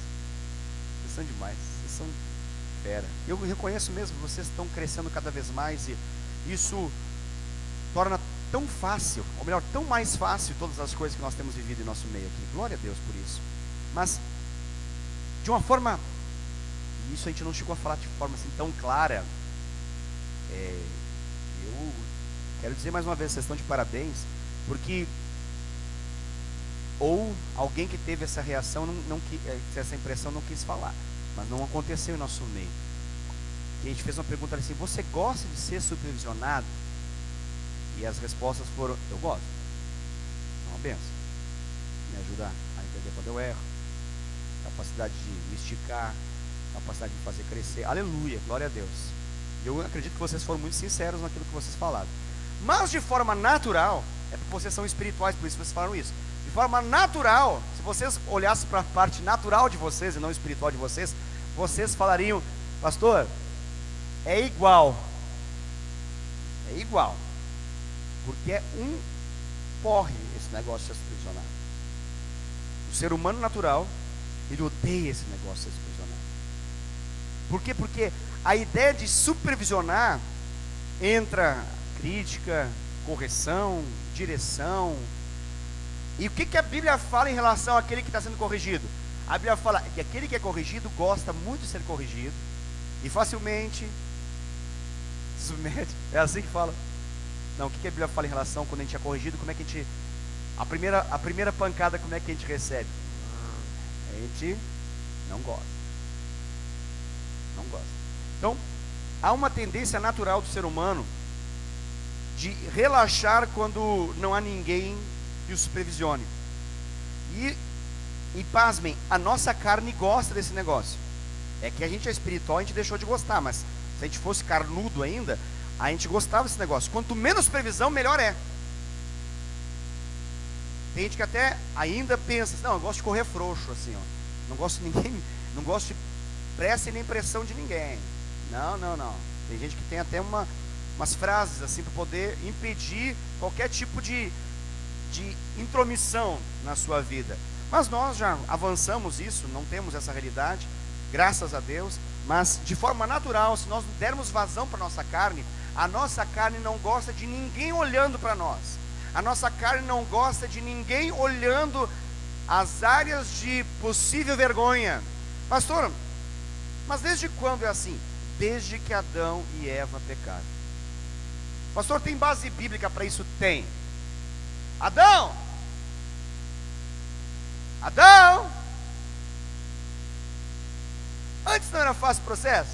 Vocês são demais. Vocês são fera. Eu reconheço mesmo, vocês estão crescendo cada vez mais e isso torna tão fácil, ou melhor, tão mais fácil todas as coisas que nós temos vivido em nosso meio aqui. Glória a Deus por isso. Mas de uma forma, isso a gente não chegou a falar de forma assim tão clara. Eu quero dizer mais uma vez, vocês estão de parabéns, porque ou alguém que teve essa reação, essa impressão não quis falar, mas não aconteceu em nosso meio. E a gente fez uma pergunta assim, você gosta de ser supervisionado? E as respostas foram, eu gosto. É uma benção. Me ajuda a aprender quando eu erro, capacidade de me esticar, capacidade de fazer crescer. Aleluia, glória a Deus. Eu acredito que vocês foram muito sinceros naquilo que vocês falaram. Mas de forma natural, é porque vocês são espirituais, por isso vocês falaram isso. De forma natural, se vocês olhassem para a parte natural de vocês e não espiritual de vocês, vocês falariam: pastor, é igual. É igual. Porque é um porre esse negócio de ser supervisionado. O ser humano natural, ele odeia esse negócio de ser supervisionado. Por quê? Porque a ideia de supervisionar entra crítica, correção, direção. E o que a Bíblia fala em relação àquele que está sendo corrigido? A Bíblia fala que aquele que é corrigido gosta muito de ser corrigido e facilmente se submete. É assim que fala. Não, o que a Bíblia fala em relação quando a gente é corrigido? Como é que a gente... A primeira pancada, como é que a gente recebe? A gente não gosta. Não gosta. Então, há uma tendência natural do ser humano de relaxar quando não há ninguém que o supervisione. E pasmem, a nossa carne gosta desse negócio. É que a gente é espiritual, a gente deixou de gostar, mas se a gente fosse carnudo ainda, a gente gostava desse negócio. Quanto menos supervisão, melhor é. Tem gente que até ainda pensa, não, eu gosto de correr frouxo, assim, ó. Não gosto de ninguém, não gosto de pressa e nem pressão de ninguém. Não. Tem gente que tem até umas frases assim para poder impedir qualquer tipo de intromissão na sua vida. Mas nós já avançamos isso, não temos essa realidade, graças a Deus. Mas de forma natural, se nós dermos vazão para a nossa carne não gosta de ninguém olhando para nós. A nossa carne não gosta de ninguém olhando as áreas de possível vergonha. Pastor, mas desde quando é assim? Desde que Adão e Eva pecaram. Pastor, tem base bíblica para isso? Tem. Adão! Antes não era fácil o processo?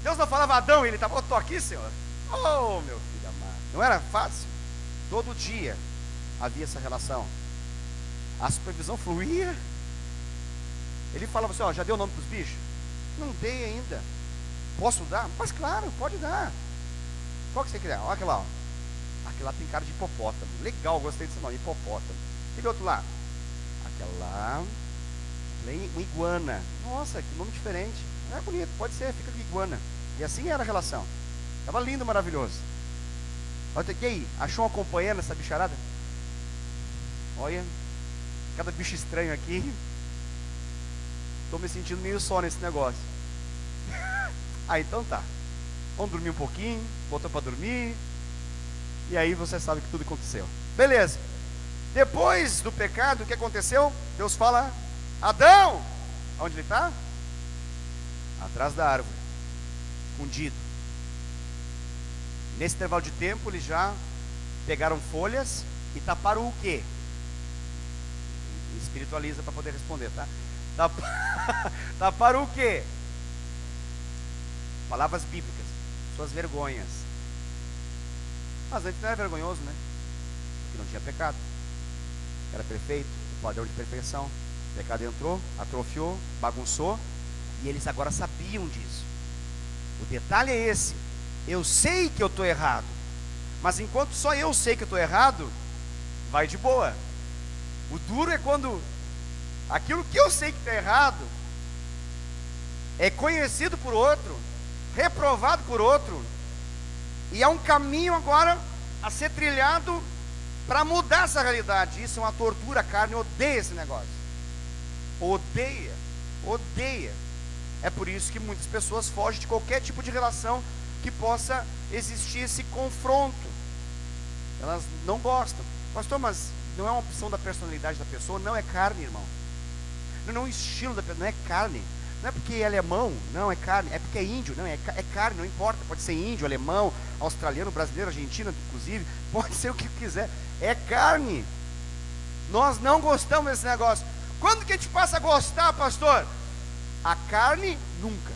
Deus não falava Adão e ele estava, estou aqui, Senhor. Oh, meu filho amado. Não era fácil? Todo dia havia essa relação. A supervisão fluía. Ele falava assim, já deu o nome para os bichos? Não dei ainda. Posso dar? Mas claro, pode dar. Qual que você quer? Olha aquele lá. Aquele lá tem cara de hipopótamo. Legal, gostei desse nome, hipopótamo. Aquele outro lá. Aquela lá, uma iguana. Nossa, que nome diferente. É bonito, pode ser, fica com iguana. E assim era a relação. Estava lindo, maravilhoso. Olha, e aí, achou uma companheira nessa bicharada? Olha, cada bicho estranho aqui. Estou me sentindo meio só nesse negócio. Então tá. Vamos dormir um pouquinho, botou para dormir. E aí você sabe que tudo aconteceu. Beleza. Depois do pecado, o que aconteceu? Deus fala, Adão! Onde ele está? Atrás da árvore, escondido. Nesse intervalo de tempo, eles já pegaram folhas e taparam o quê? Espiritualiza para poder responder, tá? Taparam o quê? Palavras bíblicas, suas vergonhas. Mas antes não era vergonhoso, né? Porque não tinha pecado. Era perfeito, o padrão de perfeição. O pecado entrou, atrofiou, bagunçou. E eles agora sabiam disso. O detalhe é esse. Eu sei que eu estou errado. Mas enquanto só eu sei que eu estou errado, vai de boa. O duro é quando aquilo que eu sei que está errado é conhecido por outro, reprovado por outro, e há um caminho agora a ser trilhado para mudar essa realidade. Isso é uma tortura, a carne odeia esse negócio. Odeia. É por isso que muitas pessoas fogem de qualquer tipo de relação que possa existir esse confronto. Elas não gostam. Pastor, mas não é uma opção da personalidade da pessoa? Não, é carne, irmão. Não é um estilo da pessoa, não é carne. Não é porque é alemão, não, é carne. É porque é índio, não, é carne, não importa. Pode ser índio, alemão, australiano, brasileiro, argentino, inclusive. Pode ser o que quiser. É carne. Nós não gostamos desse negócio. Quando que a gente passa a gostar, pastor? A carne, nunca.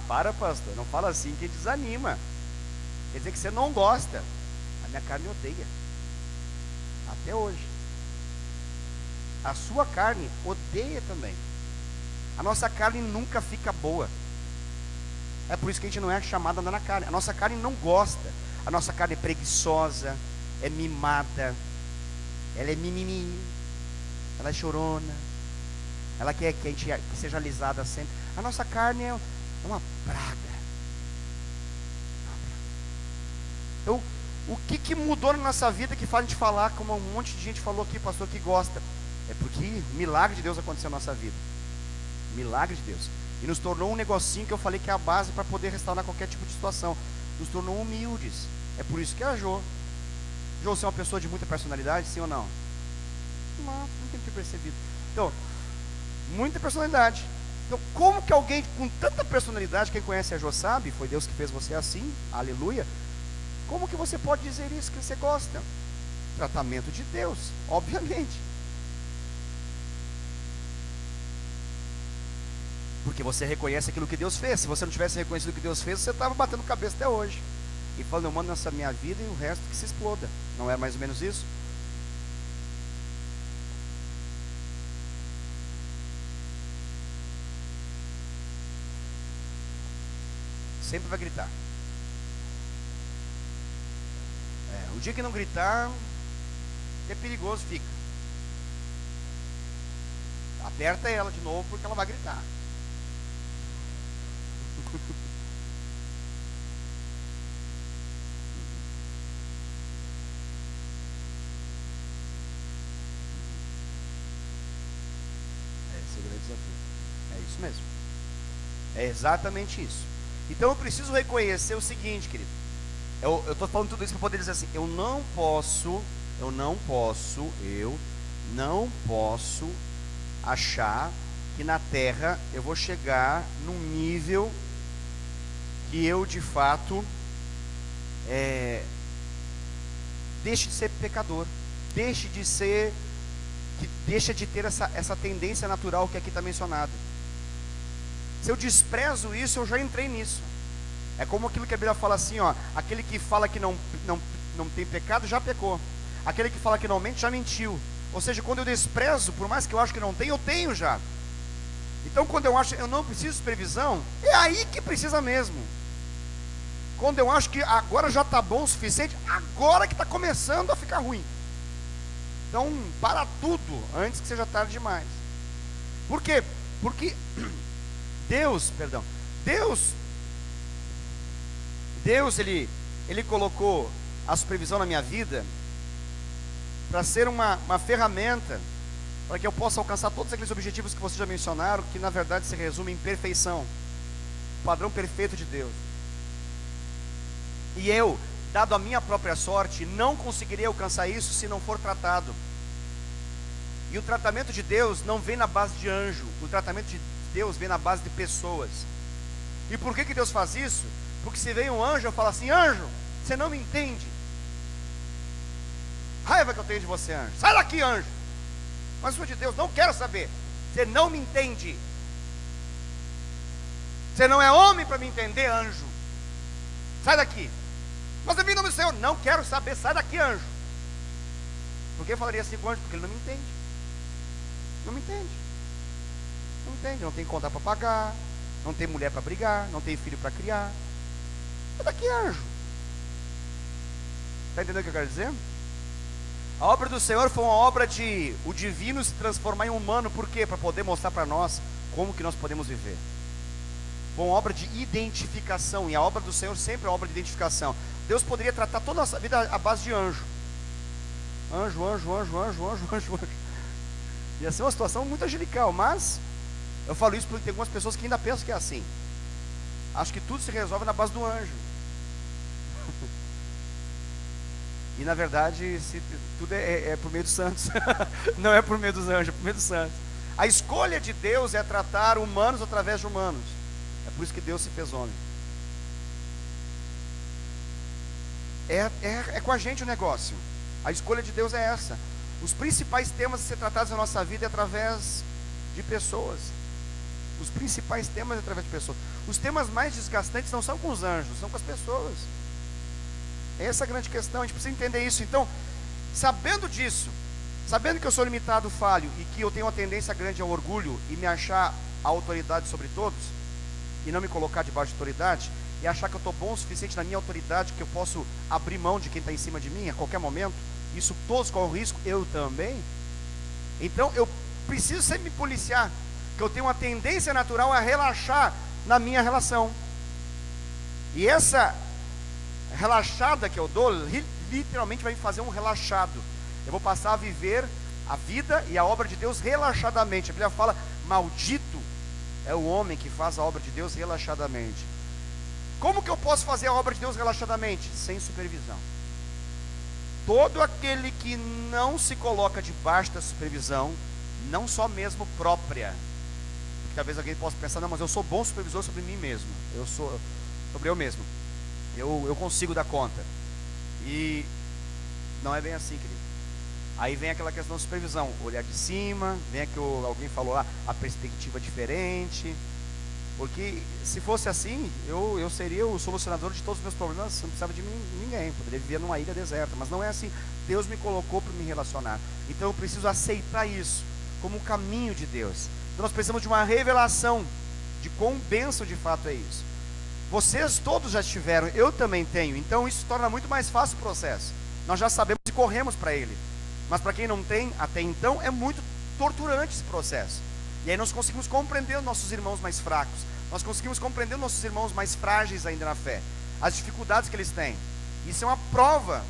Para, pastor, não fala assim que desanima. Quer dizer que você não gosta. A minha carne odeia. Até hoje. a sua carne odeia também. A nossa carne nunca fica boa. É por isso que a gente não é chamado a andar na carne. A nossa carne não gosta. A nossa carne é preguiçosa, é mimada, ela é mimimi, ela é chorona, ela quer que a gente que seja alisada sempre. A nossa carne é uma praga. Então, o que mudou na nossa vida que faz a gente falar, como um monte de gente falou aqui, pastor, que gosta? É porque milagre de Deus aconteceu na nossa vida. Milagre de Deus. E nos tornou um negocinho que eu falei que é a base para poder restaurar qualquer tipo de situação. Nos tornou humildes. É por isso que a Jo, você é uma pessoa de muita personalidade, sim ou não? Não tenho que percebido. Então, muita personalidade. Então, como que alguém com tanta personalidade, quem conhece a Jo sabe, foi Deus que fez você assim, aleluia. Como que você pode dizer isso, que você gosta? Tratamento de Deus, obviamente. Porque você reconhece aquilo que Deus fez. Se você não tivesse reconhecido o que Deus fez, você estava batendo cabeça até hoje. E falando, eu mando nessa minha vida e o resto que se exploda. Não é mais ou menos isso? Sempre vai gritar. O dia que não gritar, é perigoso, fica. Aperta ela de novo, porque ela vai gritar. Esse é o grande desafio. É isso mesmo. É exatamente isso. Então eu preciso reconhecer o seguinte, querido. Eu estou falando tudo isso para poder dizer assim, eu não posso achar que na terra eu vou chegar num nível que eu de fato deixe de ser pecador, deixe de ter essa tendência natural que aqui está mencionada. Se eu desprezo isso, eu já entrei nisso. É como aquilo que a Bíblia fala assim, ó, aquele que fala que não tem pecado, já pecou. Aquele que fala que não mente, já mentiu. Ou seja, quando eu desprezo, por mais que eu acho que não tenho, eu tenho já. Então quando eu acho que eu não preciso de supervisão, é aí que precisa mesmo. Quando eu acho que agora já está bom o suficiente, agora que está começando a ficar ruim. Então para tudo, antes que seja tarde demais. Por quê? Porque Deus, ele colocou a supervisão na minha vida para ser uma ferramenta para que eu possa alcançar todos aqueles objetivos que vocês já mencionaram, que na verdade se resumem em perfeição, o padrão perfeito de Deus. E eu, dado a minha própria sorte, não conseguirei alcançar isso se não for tratado. E o tratamento de Deus não vem na base de anjo, o tratamento de Deus vem na base de pessoas. E por que Deus faz isso? Porque se vem um anjo, eu falo assim, anjo, você não me entende. Raiva que eu tenho de você, anjo. Sai daqui, anjo. Mas sou de Deus, não quero saber. Você não me entende. Você não é homem para me entender, anjo. Sai daqui. Mas eu vim em nome do Senhor. Não quero saber, sai daqui, anjo. Por que eu falaria assim com o anjo? Porque ele não me entende. Não me entende. Não entende, não tem conta para pagar, não tem mulher para brigar, não tem filho para criar. Sai daqui, anjo. Está entendendo o que eu quero dizer? A obra do Senhor foi uma obra de o divino se transformar em humano. Por quê? Para poder mostrar para nós como que nós podemos viver. Foi uma obra de identificação. E a obra do Senhor sempre é uma obra de identificação. Deus poderia tratar toda a nossa vida à base de anjo. Anjo, anjo, anjo, anjo, anjo, anjo, anjo. Ia ser uma situação muito angelical. Mas eu falo isso porque tem algumas pessoas que ainda pensam que é assim. Acho que tudo se resolve na base do anjo. E na verdade, tudo é por meio dos santos. Não é por meio dos anjos, é por meio dos santos. A escolha de Deus é tratar humanos através de humanos. É por isso que Deus se fez homem. É com a gente o negócio. A escolha de Deus é essa. Os principais temas a ser tratados na nossa vida é através de pessoas. Os principais temas é através de pessoas. Os temas mais desgastantes não são com os anjos, são com as pessoas. Essa é a grande questão, a gente precisa entender isso. Então, sabendo disso, Sabendo que eu sou limitado, falho, e que eu tenho uma tendência grande ao orgulho e me achar a autoridade sobre todos, e não me colocar debaixo de autoridade, e achar que eu estou bom o suficiente na minha autoridade, que eu posso abrir mão de quem está em cima de mim a qualquer momento, isso todos correm risco, eu também. Então eu preciso sempre me policiar, que eu tenho uma tendência natural a relaxar na minha relação. E essa relaxada que eu dou, literalmente vai me fazer um relaxado. Eu vou passar a viver a vida e a obra de Deus relaxadamente. A Bíblia fala, maldito é o homem que faz a obra de Deus relaxadamente. Como que eu posso fazer a obra de Deus relaxadamente? Sem supervisão. Todo aquele que não se coloca debaixo da supervisão, não só mesmo própria, porque talvez alguém possa pensar, não, mas eu sou bom supervisor sobre mim mesmo, eu sou sobre eu mesmo, eu consigo dar conta. E não é bem assim, querido. Aí vem aquela questão da supervisão, olhar de cima, vem aqui alguém falou lá, a perspectiva diferente. Porque se fosse assim, eu seria o solucionador de todos os meus problemas, não precisava de ninguém, poderia viver numa ilha deserta, mas não é assim. Deus me colocou para me relacionar, então eu preciso aceitar isso como o caminho de Deus. Então nós precisamos de uma revelação de quão bênção de fato é isso. Vocês todos já tiveram, eu também tenho, então isso torna muito mais fácil o processo. Nós já sabemos e corremos para ele, mas para quem não tem, até então, é muito torturante esse processo. E aí nós conseguimos compreender os nossos irmãos mais fracos, nós conseguimos compreender os nossos irmãos mais frágeis ainda na fé, as dificuldades que eles têm. Isso é uma prova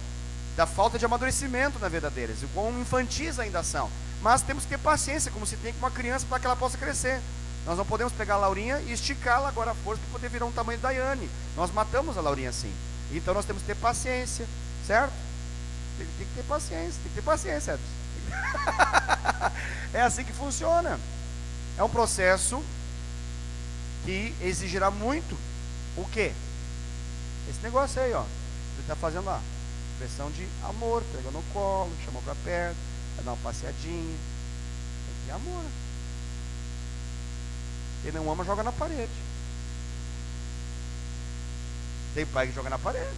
da falta de amadurecimento na vida deles, e quão infantis ainda são. Mas temos que ter paciência, como se tem com uma criança, para que ela possa crescer. Nós não podemos pegar a Laurinha e esticá-la agora à força para poder virar um tamanho da Daiane. Nós matamos a Laurinha assim. Então nós temos que ter paciência, certo? Tem que ter paciência, tem que ter paciência. É assim que funciona. É um processo que exigirá muito. O quê? Esse negócio aí, ó. Ele está fazendo lá. Expressão de amor, pegando no colo, chamou para perto, vai dar uma passeadinha. Tem que ter amor. Quem não ama, joga na parede. Tem pai que joga na parede.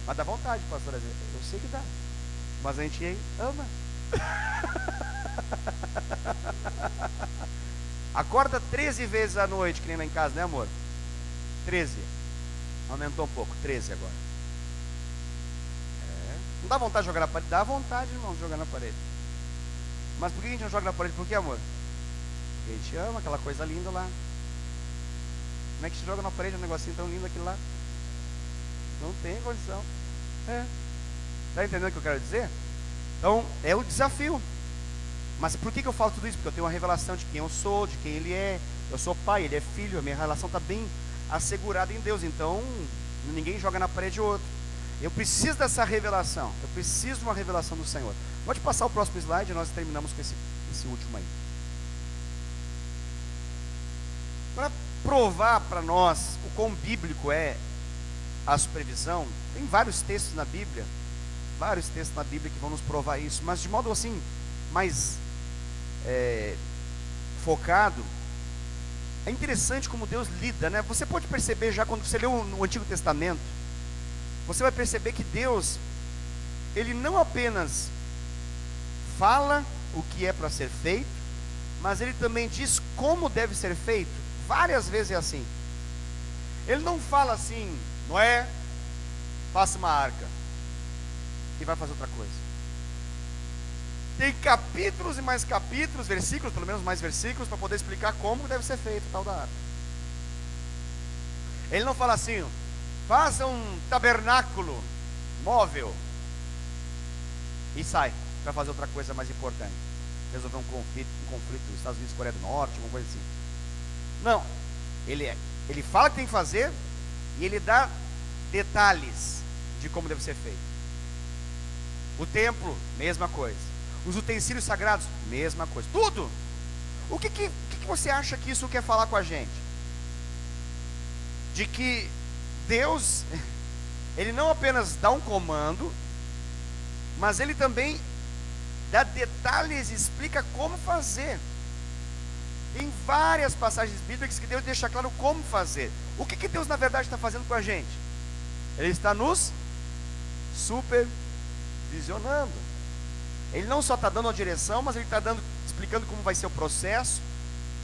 Mas dá vontade, pastor. Eu sei que dá. Mas a gente ama. Acorda 13 vezes à noite, que nem lá em casa, né, amor? 13. Aumentou um pouco, 13 agora. Não dá vontade de jogar na parede? Dá vontade, irmão, de jogar na parede. Mas por que a gente não joga na parede? Por que, amor? Porque a gente ama aquela coisa linda lá. Como é que a gente joga na parede um negocinho tão lindo aquilo lá? Não tem condição. Está entendendo o que eu quero dizer? Então, é o desafio. Mas por que eu falo tudo isso? Porque eu tenho uma revelação de quem eu sou, de quem ele é. Eu sou pai, ele é filho, a minha relação está bem assegurada em Deus. Então, ninguém joga na parede outro. Eu preciso dessa revelação. Eu preciso de uma revelação do Senhor. Pode passar o próximo slide e nós terminamos com esse último aí. Para provar para nós o quão bíblico é a supervisão, tem vários textos na Bíblia, que vão nos provar isso, mas de modo assim, mais focado. É interessante como Deus lida, né? Você pode perceber já quando você lê o Antigo Testamento, você vai perceber que Deus, Ele não apenas fala o que é para ser feito, mas Ele também diz como deve ser feito. Várias vezes é assim. Ele não fala assim, Noé, faça uma arca e vai fazer outra coisa. Tem capítulos e mais capítulos, versículos, pelo menos mais versículos, para poder explicar como deve ser feito o tal da arca. Ele não fala assim, faça um tabernáculo móvel e sai para fazer outra coisa mais importante, resolver um conflito dos Estados Unidos e Coreia do Norte, alguma coisa assim. Não, ele fala que tem que fazer e ele dá detalhes de como deve ser feito. O templo, mesma coisa. Os utensílios sagrados, mesma coisa. Tudo. O que você acha que isso quer falar com a gente? De que Deus, Ele não apenas dá um comando, mas Ele também dá detalhes e explica como fazer. Tem várias passagens bíblicas que Deus deixa claro como fazer. O que Deus na verdade está fazendo com a gente? Ele está nos supervisionando. supervisionando. Ele não só está dando a direção, mas ele está explicando como vai ser o processo,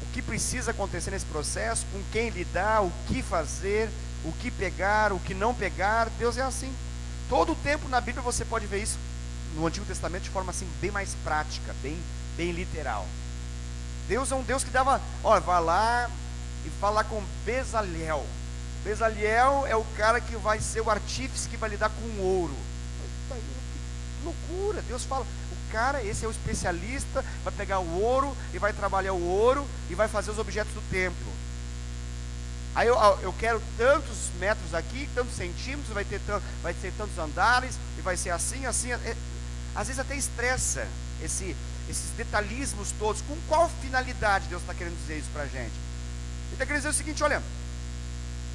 o que precisa acontecer nesse processo, com quem lidar, o que fazer, o que pegar, o que não pegar. Deus é assim. Todo o tempo na Bíblia você pode ver isso, no Antigo Testamento, de forma assim bem mais prática, bem literal. Deus é um Deus que dava, olha, vai lá e fala com Bezalel. Bezalel é o cara que vai ser o artífice que vai lidar com o ouro. Que loucura! Deus fala, o cara, esse é o especialista, vai pegar o ouro e vai trabalhar o ouro e vai fazer os objetos do templo. Aí eu quero tantos metros aqui, tantos centímetros, vai ser tantos andares, e vai ser assim. Às vezes até estressa esses detalhismos todos. Com qual finalidade Deus está querendo dizer isso para a gente? Ele está querendo dizer o seguinte: olha,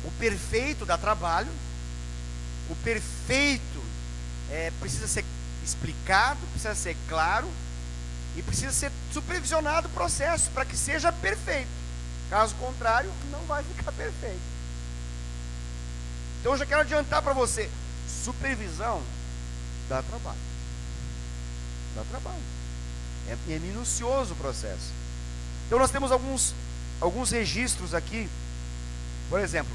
o perfeito dá trabalho, o perfeito precisa ser explicado, precisa ser claro, e precisa ser supervisionado o processo para que seja perfeito. Caso contrário, não vai ficar perfeito. Então eu já quero adiantar para você: supervisão dá trabalho. Dá trabalho. É minucioso o processo. Então nós temos alguns registros aqui. Por exemplo,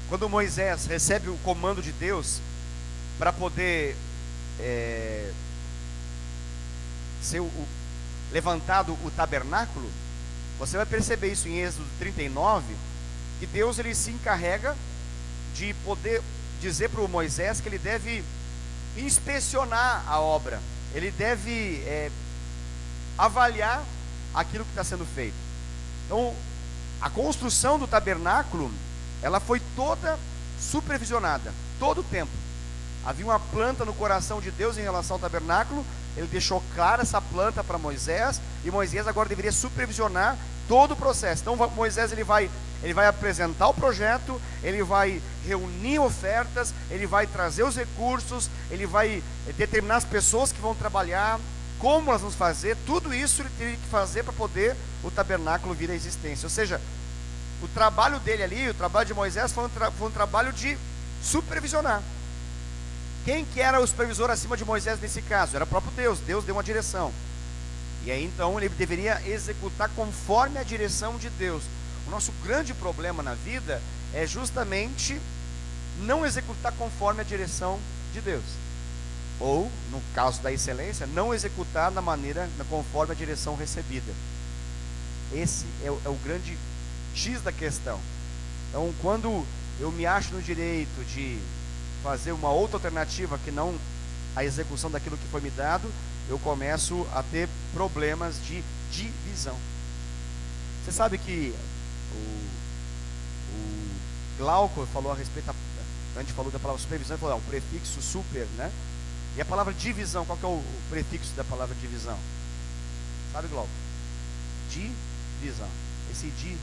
quando Moisés recebe o comando de Deus para poder ser levantado o tabernáculo, você vai perceber isso em Êxodo 39, que Deus ele se encarrega de poder dizer para o Moisés que ele deve inspecionar a obra, ele deve avaliar aquilo que está sendo feito. Então, a construção do tabernáculo, ela foi toda supervisionada, todo o tempo. Havia uma planta no coração de Deus em relação ao tabernáculo. Ele deixou clara essa planta para Moisés, e Moisés agora deveria supervisionar todo o processo. Então Moisés ele vai apresentar o projeto, ele vai reunir ofertas, ele vai trazer os recursos, ele vai determinar as pessoas que vão trabalhar, como elas vão fazer. Tudo isso ele teria que fazer para poder o tabernáculo vir à existência. Ou seja, o trabalho dele ali, o trabalho de Moisés foi um trabalho de supervisionar. Quem que era o supervisor acima de Moisés nesse caso? Era o próprio Deus. Deus deu uma direção, e aí então ele deveria executar conforme a direção de Deus. O nosso grande problema na vida é justamente não executar conforme a direção de Deus, ou no caso da excelência, não executar conforme a direção recebida. Esse é o grande X da questão. Então, quando eu me acho no direito de fazer uma outra alternativa que não a execução daquilo que foi me dado, eu começo a ter problemas de divisão. Você sabe que o Glauco falou a respeito, a gente falou da palavra supervisão, ele falou, o prefixo super, né? E a palavra divisão, qual que é o prefixo da palavra divisão? Sabe, Glauco? Divisão. Esse di,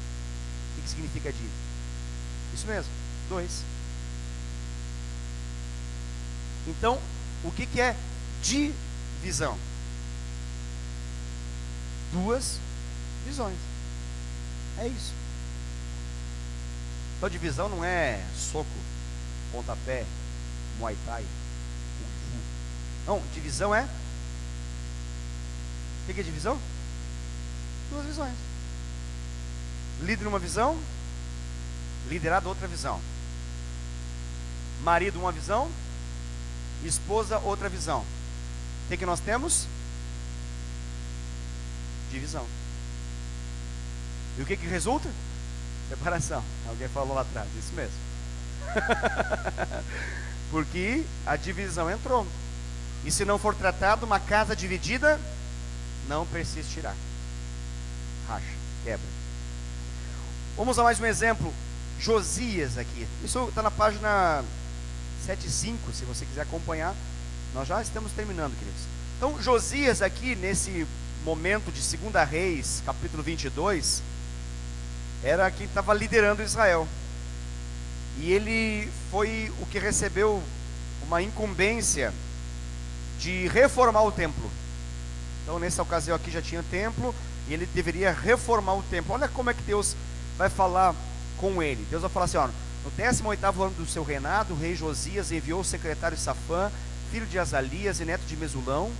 o que significa di? Isso mesmo, 2. Então, o que é divisão? 2 visões. É isso. Então, divisão não é soco, pontapé, muay thai. Não, divisão é... O que é divisão? 2 visões. Líder uma visão, liderado outra visão. Marido uma visão, esposa outra visão. O que nós temos? Divisão. E o que resulta? Separação. Alguém falou lá atrás, isso mesmo. Porque a divisão entrou. E se não for tratado, uma casa dividida não persistirá. Racha, quebra. Vamos a mais um exemplo. Josias aqui. Isso está na página 75, se você quiser acompanhar. Nós já estamos terminando, queridos. Então, Josias aqui, nesse momento de 2 Reis, capítulo 22, era quem estava liderando Israel. E ele foi o que recebeu uma incumbência de reformar o templo. Então, nessa ocasião aqui já tinha templo, e ele deveria reformar o templo. Olha como é que Deus vai falar com ele. Deus vai falar assim, ó, no 18º ano do seu reinado, o rei Josias enviou o secretário Safã, filho de Azalias e neto de Mesulão,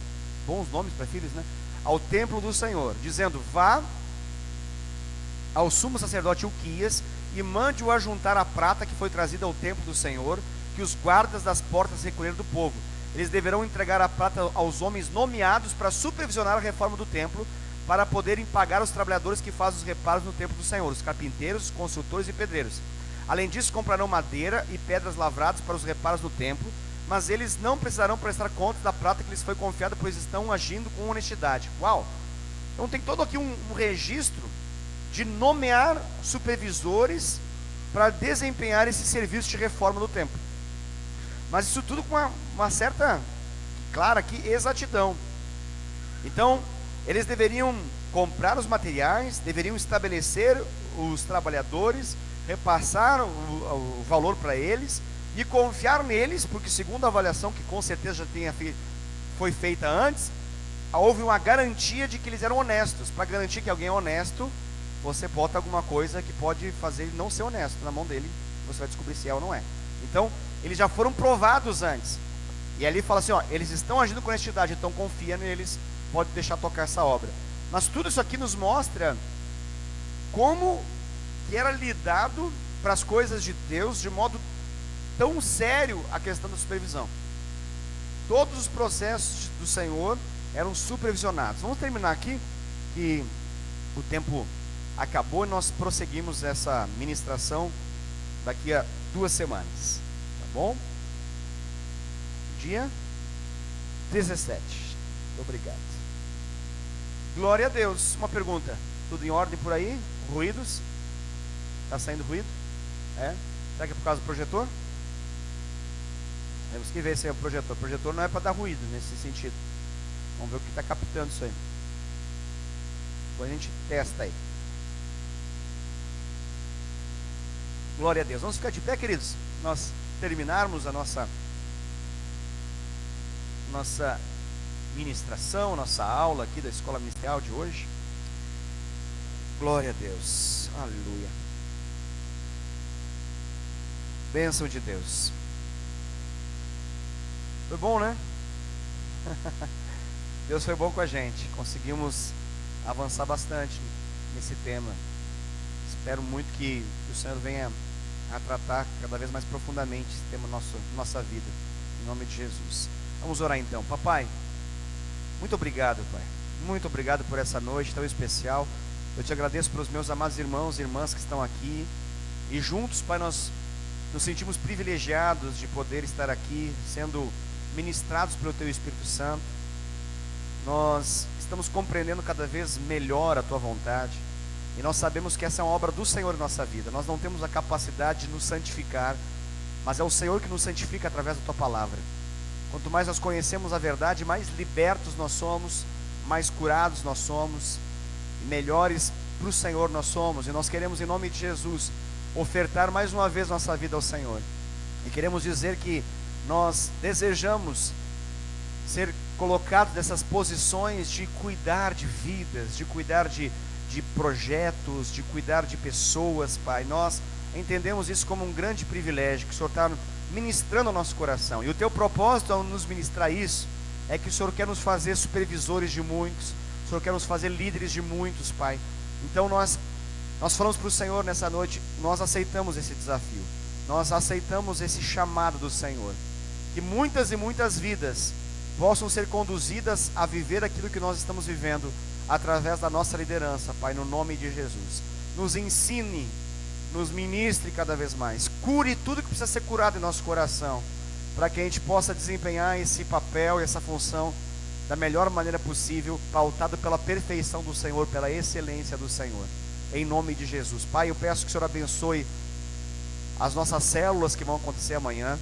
bons nomes para filhos, né? Ao templo do Senhor, dizendo: vá ao sumo sacerdote Ilquias e mande-o ajuntar a prata que foi trazida ao templo do Senhor, que os guardas das portas recolheram do povo. Eles deverão entregar a prata aos homens nomeados para supervisionar a reforma do templo, para poderem pagar os trabalhadores que fazem os reparos no templo do Senhor, os carpinteiros, os construtores e pedreiros. Além disso, comprarão madeira e pedras lavradas para os reparos do templo, mas eles não precisarão prestar contas da prata que lhes foi confiada, pois estão agindo com honestidade. Uau! Então tem todo aqui um registro de nomear supervisores para desempenhar esse serviço de reforma do templo. Mas isso tudo com uma certa, clara aqui, exatidão. Então, eles deveriam comprar os materiais, deveriam estabelecer os trabalhadores, repassar o valor para eles e confiar neles, porque segundo a avaliação que com certeza já foi feita antes, houve uma garantia de que eles eram honestos. Para garantir que alguém é honesto, você bota alguma coisa que pode fazer ele não ser honesto na mão dele, você vai descobrir se é ou não é. Então, eles já foram provados antes. E ali fala assim, ó, eles estão agindo com honestidade, então confia neles, pode deixar tocar essa obra. Mas tudo isso aqui nos mostra como que era lidado para as coisas de Deus de modo tão sério a questão da supervisão. Todos os processos do Senhor eram supervisionados. Vamos terminar aqui, que o tempo acabou e nós prosseguimos essa ministração daqui a 2 semanas. Tá bom? Dia 17. Obrigado. Glória a Deus. Uma pergunta. Tudo em ordem por aí? Ruídos? Está saindo ruído? É? Será que é por causa do projetor? Temos que ver se é o projetor. O projetor não é para dar ruído nesse sentido. Vamos ver o que está captando isso aí. Depois a gente testa aí. Glória a Deus. Vamos ficar de pé, queridos. Nós terminarmos a nossa ministração, nossa aula aqui da escola ministerial de hoje. Glória a Deus. Aleluia. Bênção de Deus. Foi bom, né? Deus foi bom com a gente. Conseguimos avançar bastante nesse tema. Espero muito que o Senhor venha a tratar cada vez mais profundamente esse tema nossa vida. Em nome de Jesus. Vamos orar então. Papai, muito obrigado, Pai. Muito obrigado por essa noite tão especial. Eu te agradeço pelos meus amados irmãos e irmãs que estão aqui. E juntos, Pai, nós nos sentimos privilegiados de poder estar aqui, sendo ministrados pelo Teu Espírito Santo. Nós estamos compreendendo cada vez melhor a Tua vontade. E nós sabemos que essa é uma obra do Senhor em nossa vida. Nós não temos a capacidade de nos santificar, mas é o Senhor que nos santifica através da Tua palavra. Quanto mais nós conhecemos a verdade, mais libertos nós somos, mais curados nós somos, e melhores para o Senhor nós somos. E nós queremos, em nome de Jesus, ofertar mais uma vez nossa vida ao Senhor. E queremos dizer que nós desejamos ser colocados nessas posições de cuidar de vidas, de cuidar de projetos, de cuidar de pessoas, Pai. Nós entendemos isso como um grande privilégio que o Senhor está ministrando ao nosso coração. E o Teu propósito ao nos ministrar isso é que o Senhor quer nos fazer supervisores de muitos, o Senhor quer nos fazer líderes de muitos, Pai. Então nós falamos para o Senhor nessa noite, nós aceitamos esse desafio, nós aceitamos esse chamado do Senhor, que muitas e muitas vidas possam ser conduzidas a viver aquilo que nós estamos vivendo através da nossa liderança, Pai, no nome de Jesus. Nos ensine, nos ministre cada vez mais, cure tudo que precisa ser curado em nosso coração, para que a gente possa desempenhar esse papel e essa função da melhor maneira possível, pautado pela perfeição do Senhor, pela excelência do Senhor, em nome de Jesus. Pai, eu peço que o Senhor abençoe as nossas células que vão acontecer amanhã.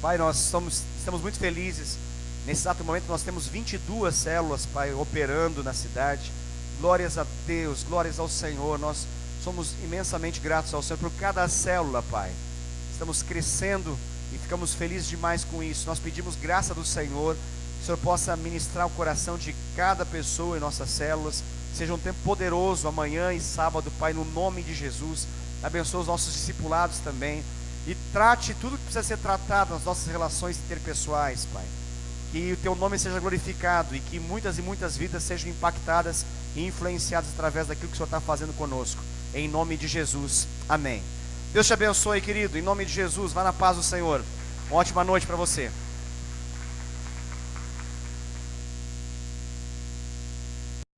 Pai, nós estamos muito felizes. Nesse exato momento nós temos 22 células, Pai, operando na cidade. Glórias a Deus, glórias ao Senhor. Nós somos imensamente gratos ao Senhor por cada célula, Pai. Estamos crescendo e ficamos felizes demais com isso. Nós pedimos graça do Senhor, que o Senhor possa ministrar o coração de cada pessoa em nossas células. Seja um tempo poderoso amanhã e sábado, Pai, no nome de Jesus. Abençoe os nossos discipulados também. E trate tudo que precisa ser tratado nas nossas relações interpessoais, Pai. que o teu nome seja glorificado e que muitas e muitas vidas sejam impactadas e influenciadas através daquilo que o Senhor está fazendo conosco. Em nome de Jesus, amém. Deus te abençoe, querido, em nome de Jesus. Vá na paz do Senhor. Uma ótima noite para você.